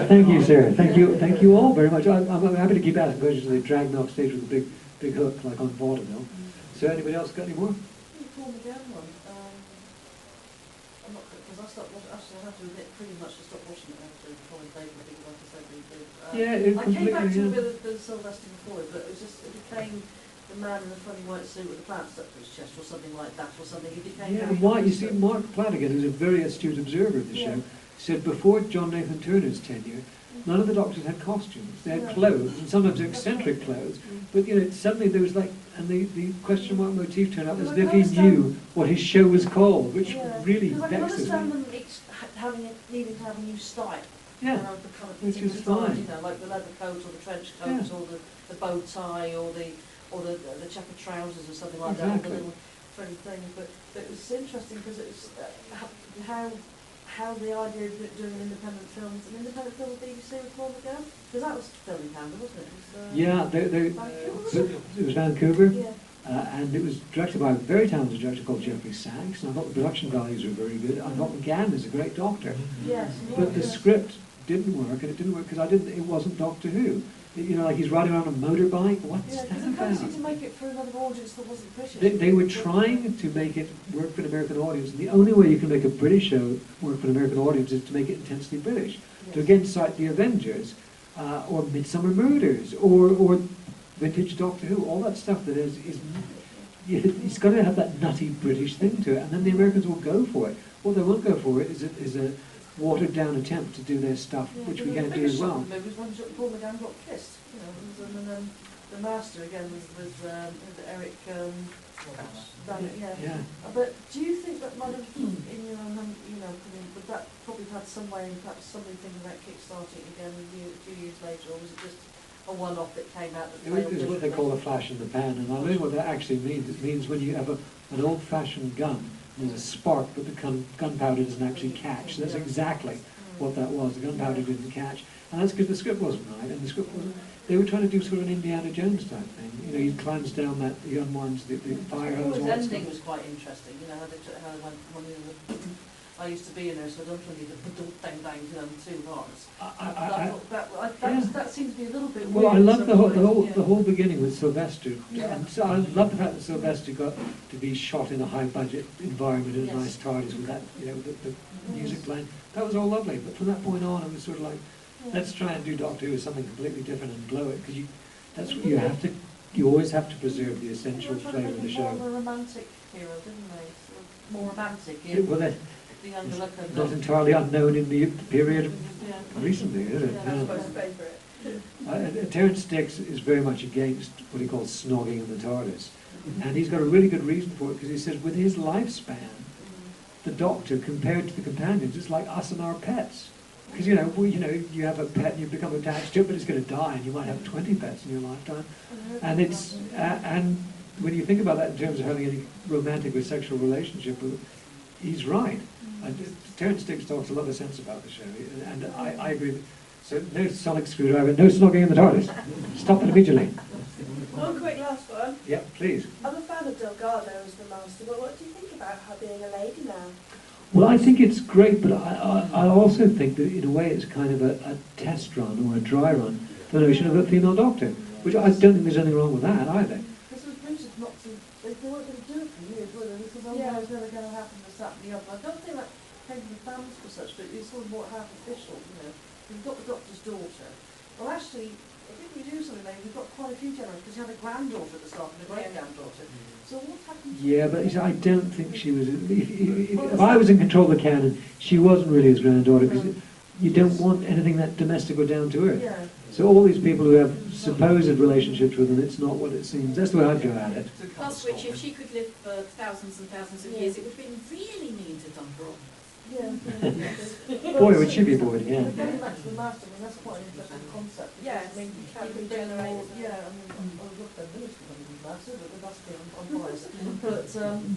Thank you, sir. Thank you all very much. I'm happy to keep asking questions. They drag me off stage with a big hook, like on vaudeville. So anybody else got any more? You call me down one. I'm not, because I stopped watching, actually I have to admit, pretty much I stopped watching it after Colin Baker, I think, like I said, Yeah, I came back to yeah. a bit of Sylvester before it, but it became the man in the funny white suit with the plant stuck to his chest, or something like that, or something. It became Yeah, very and you see, constant. Mark Flanagan, who's a very astute observer of the show, said before John Nathan Turner's tenure, none of the Doctors had costumes. They had clothes, and sometimes eccentric clothes. But, you know, suddenly there was like, and the question mark motif turned up as if he knew what his show was called, which really Because I can vexes understand me. them needing to have a new style. Yeah, You know, the kind of which is particular fine. style, you know, like the leather coat or the trench coat or the bow tie or the checkered trousers or something like that, or the Exactly. little funny thing. But it was interesting because it was how the idea of doing an independent film with BBC with Paul McGann, because that was filmed in Canada, wasn't it? It was, it was Vancouver. Yeah. And it was directed by a very talented director called Jeffrey Sachs, and I thought the production values were very good. I thought McGann was a great doctor. Yes. But the script didn't work, and it didn't work because it wasn't Doctor Who. You know, like he's riding around on a motorbike. What's that because about? they seemed to make it for another audience that wasn't British. They were trying to make it work for an American audience, and the only way you can make a British show work for an American audience is to make it intensely British. Yes. To again cite The Avengers, or Midsummer Murders, or vintage Doctor Who, all that stuff that is it's got to have that nutty British thing to it, and then the Americans will go for it. What they won't go for it is a watered down attempt to do their stuff, which we can't do as well. The movie was when Paul McGann got kissed. You know, and then the Master again was Eric. Yeah. But do you think that might have, in your would that probably had some way in perhaps somebody thinking about kickstarting again a few years later, or was it just a one-off that came out that failed? It is what they call a flash in the pan, and I know what that actually means. It means when you have an old-fashioned gun, there's a spark, but the gunpowder doesn't actually catch. That's exactly what that was. The gunpowder didn't catch, and that's because the script wasn't right, and the script wasn't. They were trying to do sort of an Indiana Jones type thing. You know, he climbs down that, the unwinds the fire hose. His ending was quite interesting, you know, how they took, how when I used to be in there, so I don't really the bang bang too hard. That seems to be a little bit weird. Well, I love the yeah. whole beginning with Sylvester. Yeah. So I love the fact that Sylvester got to be shot in a high budget environment in a Yes. nice TARDIS with that, you know, the music playing. That was all lovely. But from that point on, it was sort of like, let's try and do Doctor Who as something completely different and blow it, because that's what you have to. You always have to preserve the essential flavour of the show. More of a romantic hero, didn't they? Sort of more romantic. Yeah, well, that, the younger look of not entirely unknown in the period recently, is it? That's supposed to favourite. Terence Dix is very much against what he calls snogging in the TARDIS. And he's got a really good reason for it, because he says with his lifespan, the Doctor, compared to the companions, is like us and our pets. Because, you you have a pet and you become attached to it, but it's going to die, and you might have 20 pets in your lifetime. And it's and when you think about that in terms of having any romantic or sexual relationship, he's right. Terence Dix talks a lot of sense about the show, and I agree. So no sonic screwdriver, no snogging in the TARDIS. Stop it immediately. One quick last one. Yeah, please. I'm a fan of Delgado as the master, but what do you think about her being a lady now? Well, I think it's great, but I also think that in a way it's kind of a test run or a dry run for the notion of a female Doctor, which I don't think there's anything wrong with that either. This was printed not to, they weren't going to do it for years, were they? Because otherwise never going to happen, this, that and the other. I don't think that came from the fans for such, but it's sort of more half official, you know. We've got the Doctor's daughter. Well, actually, I think we do something like we've got quite a few generations, because you had a granddaughter at the start and a great-granddaughter. So what happened to Yeah, but I don't think she was. If I was in control of the canon, she wasn't really his granddaughter, because you don't want anything that domestic or down to earth. Yeah. So all these people who have supposed relationships with them, it's not what it seems. That's the way I'd go at it. Plus which, if she could live for thousands and thousands of years, it would have been really mean to dump her off. Yeah. Boy, would she be bored again. Going back to the master, I mean, that's quite an interesting concept. Yeah, I mean, you can keep regenerate more, as well. yeah, I mean, I would love their ministry when we master, but that's the unbiased. But,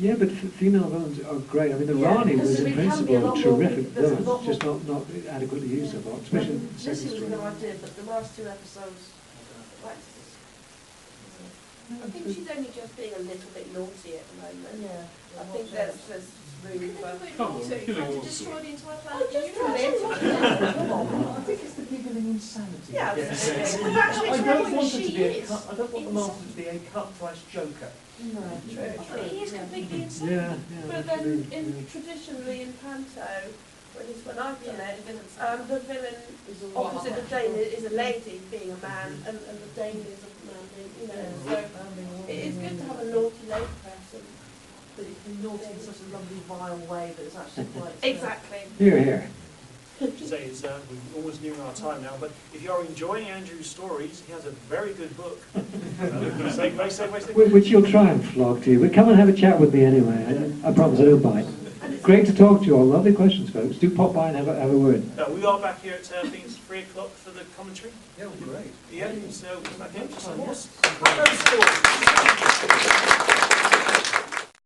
Yeah, but female villains are great. I mean, the Yeah, Rani because was in it can be a principle a lot more- terrific there's a villain, lot just not adequately used so far, especially in the Lucy second was a story. good idea, but the last two episodes, I think she's only just being a little bit naughty at the moment. yeah. I think there's room for... Come on, killing all Destroy the entire Oh, planet. just a little. Come on, I think it's the giggling insanity. Yeah, Yes. we've actually I don't want her to she be a is. cut, I don't want the master to be a cut-price joker. No, True. He is completely insane. Yeah, But yeah. then, traditionally in Panto, when I've done it, the villain opposite of Dane is a lady being a man, and the Dane is a man being, so it is good to have a naughty lady person. But you can naughty in such a lovely, vile way that it's actually quite... Exactly. Here, here. To say is we're almost nearing our time now, but if you're enjoying Andrew's stories, he has a very good book. Segue. Which you'll try and flog to you, but come and have a chat with me anyway. I promise I don't bite. Great to talk to you all. Lovely questions, folks. Do pop by and have a word. We are back here at, I think it's 3 o'clock for the commentary. Yeah, great. Yeah, so come back in for some more. Yeah. Those stories.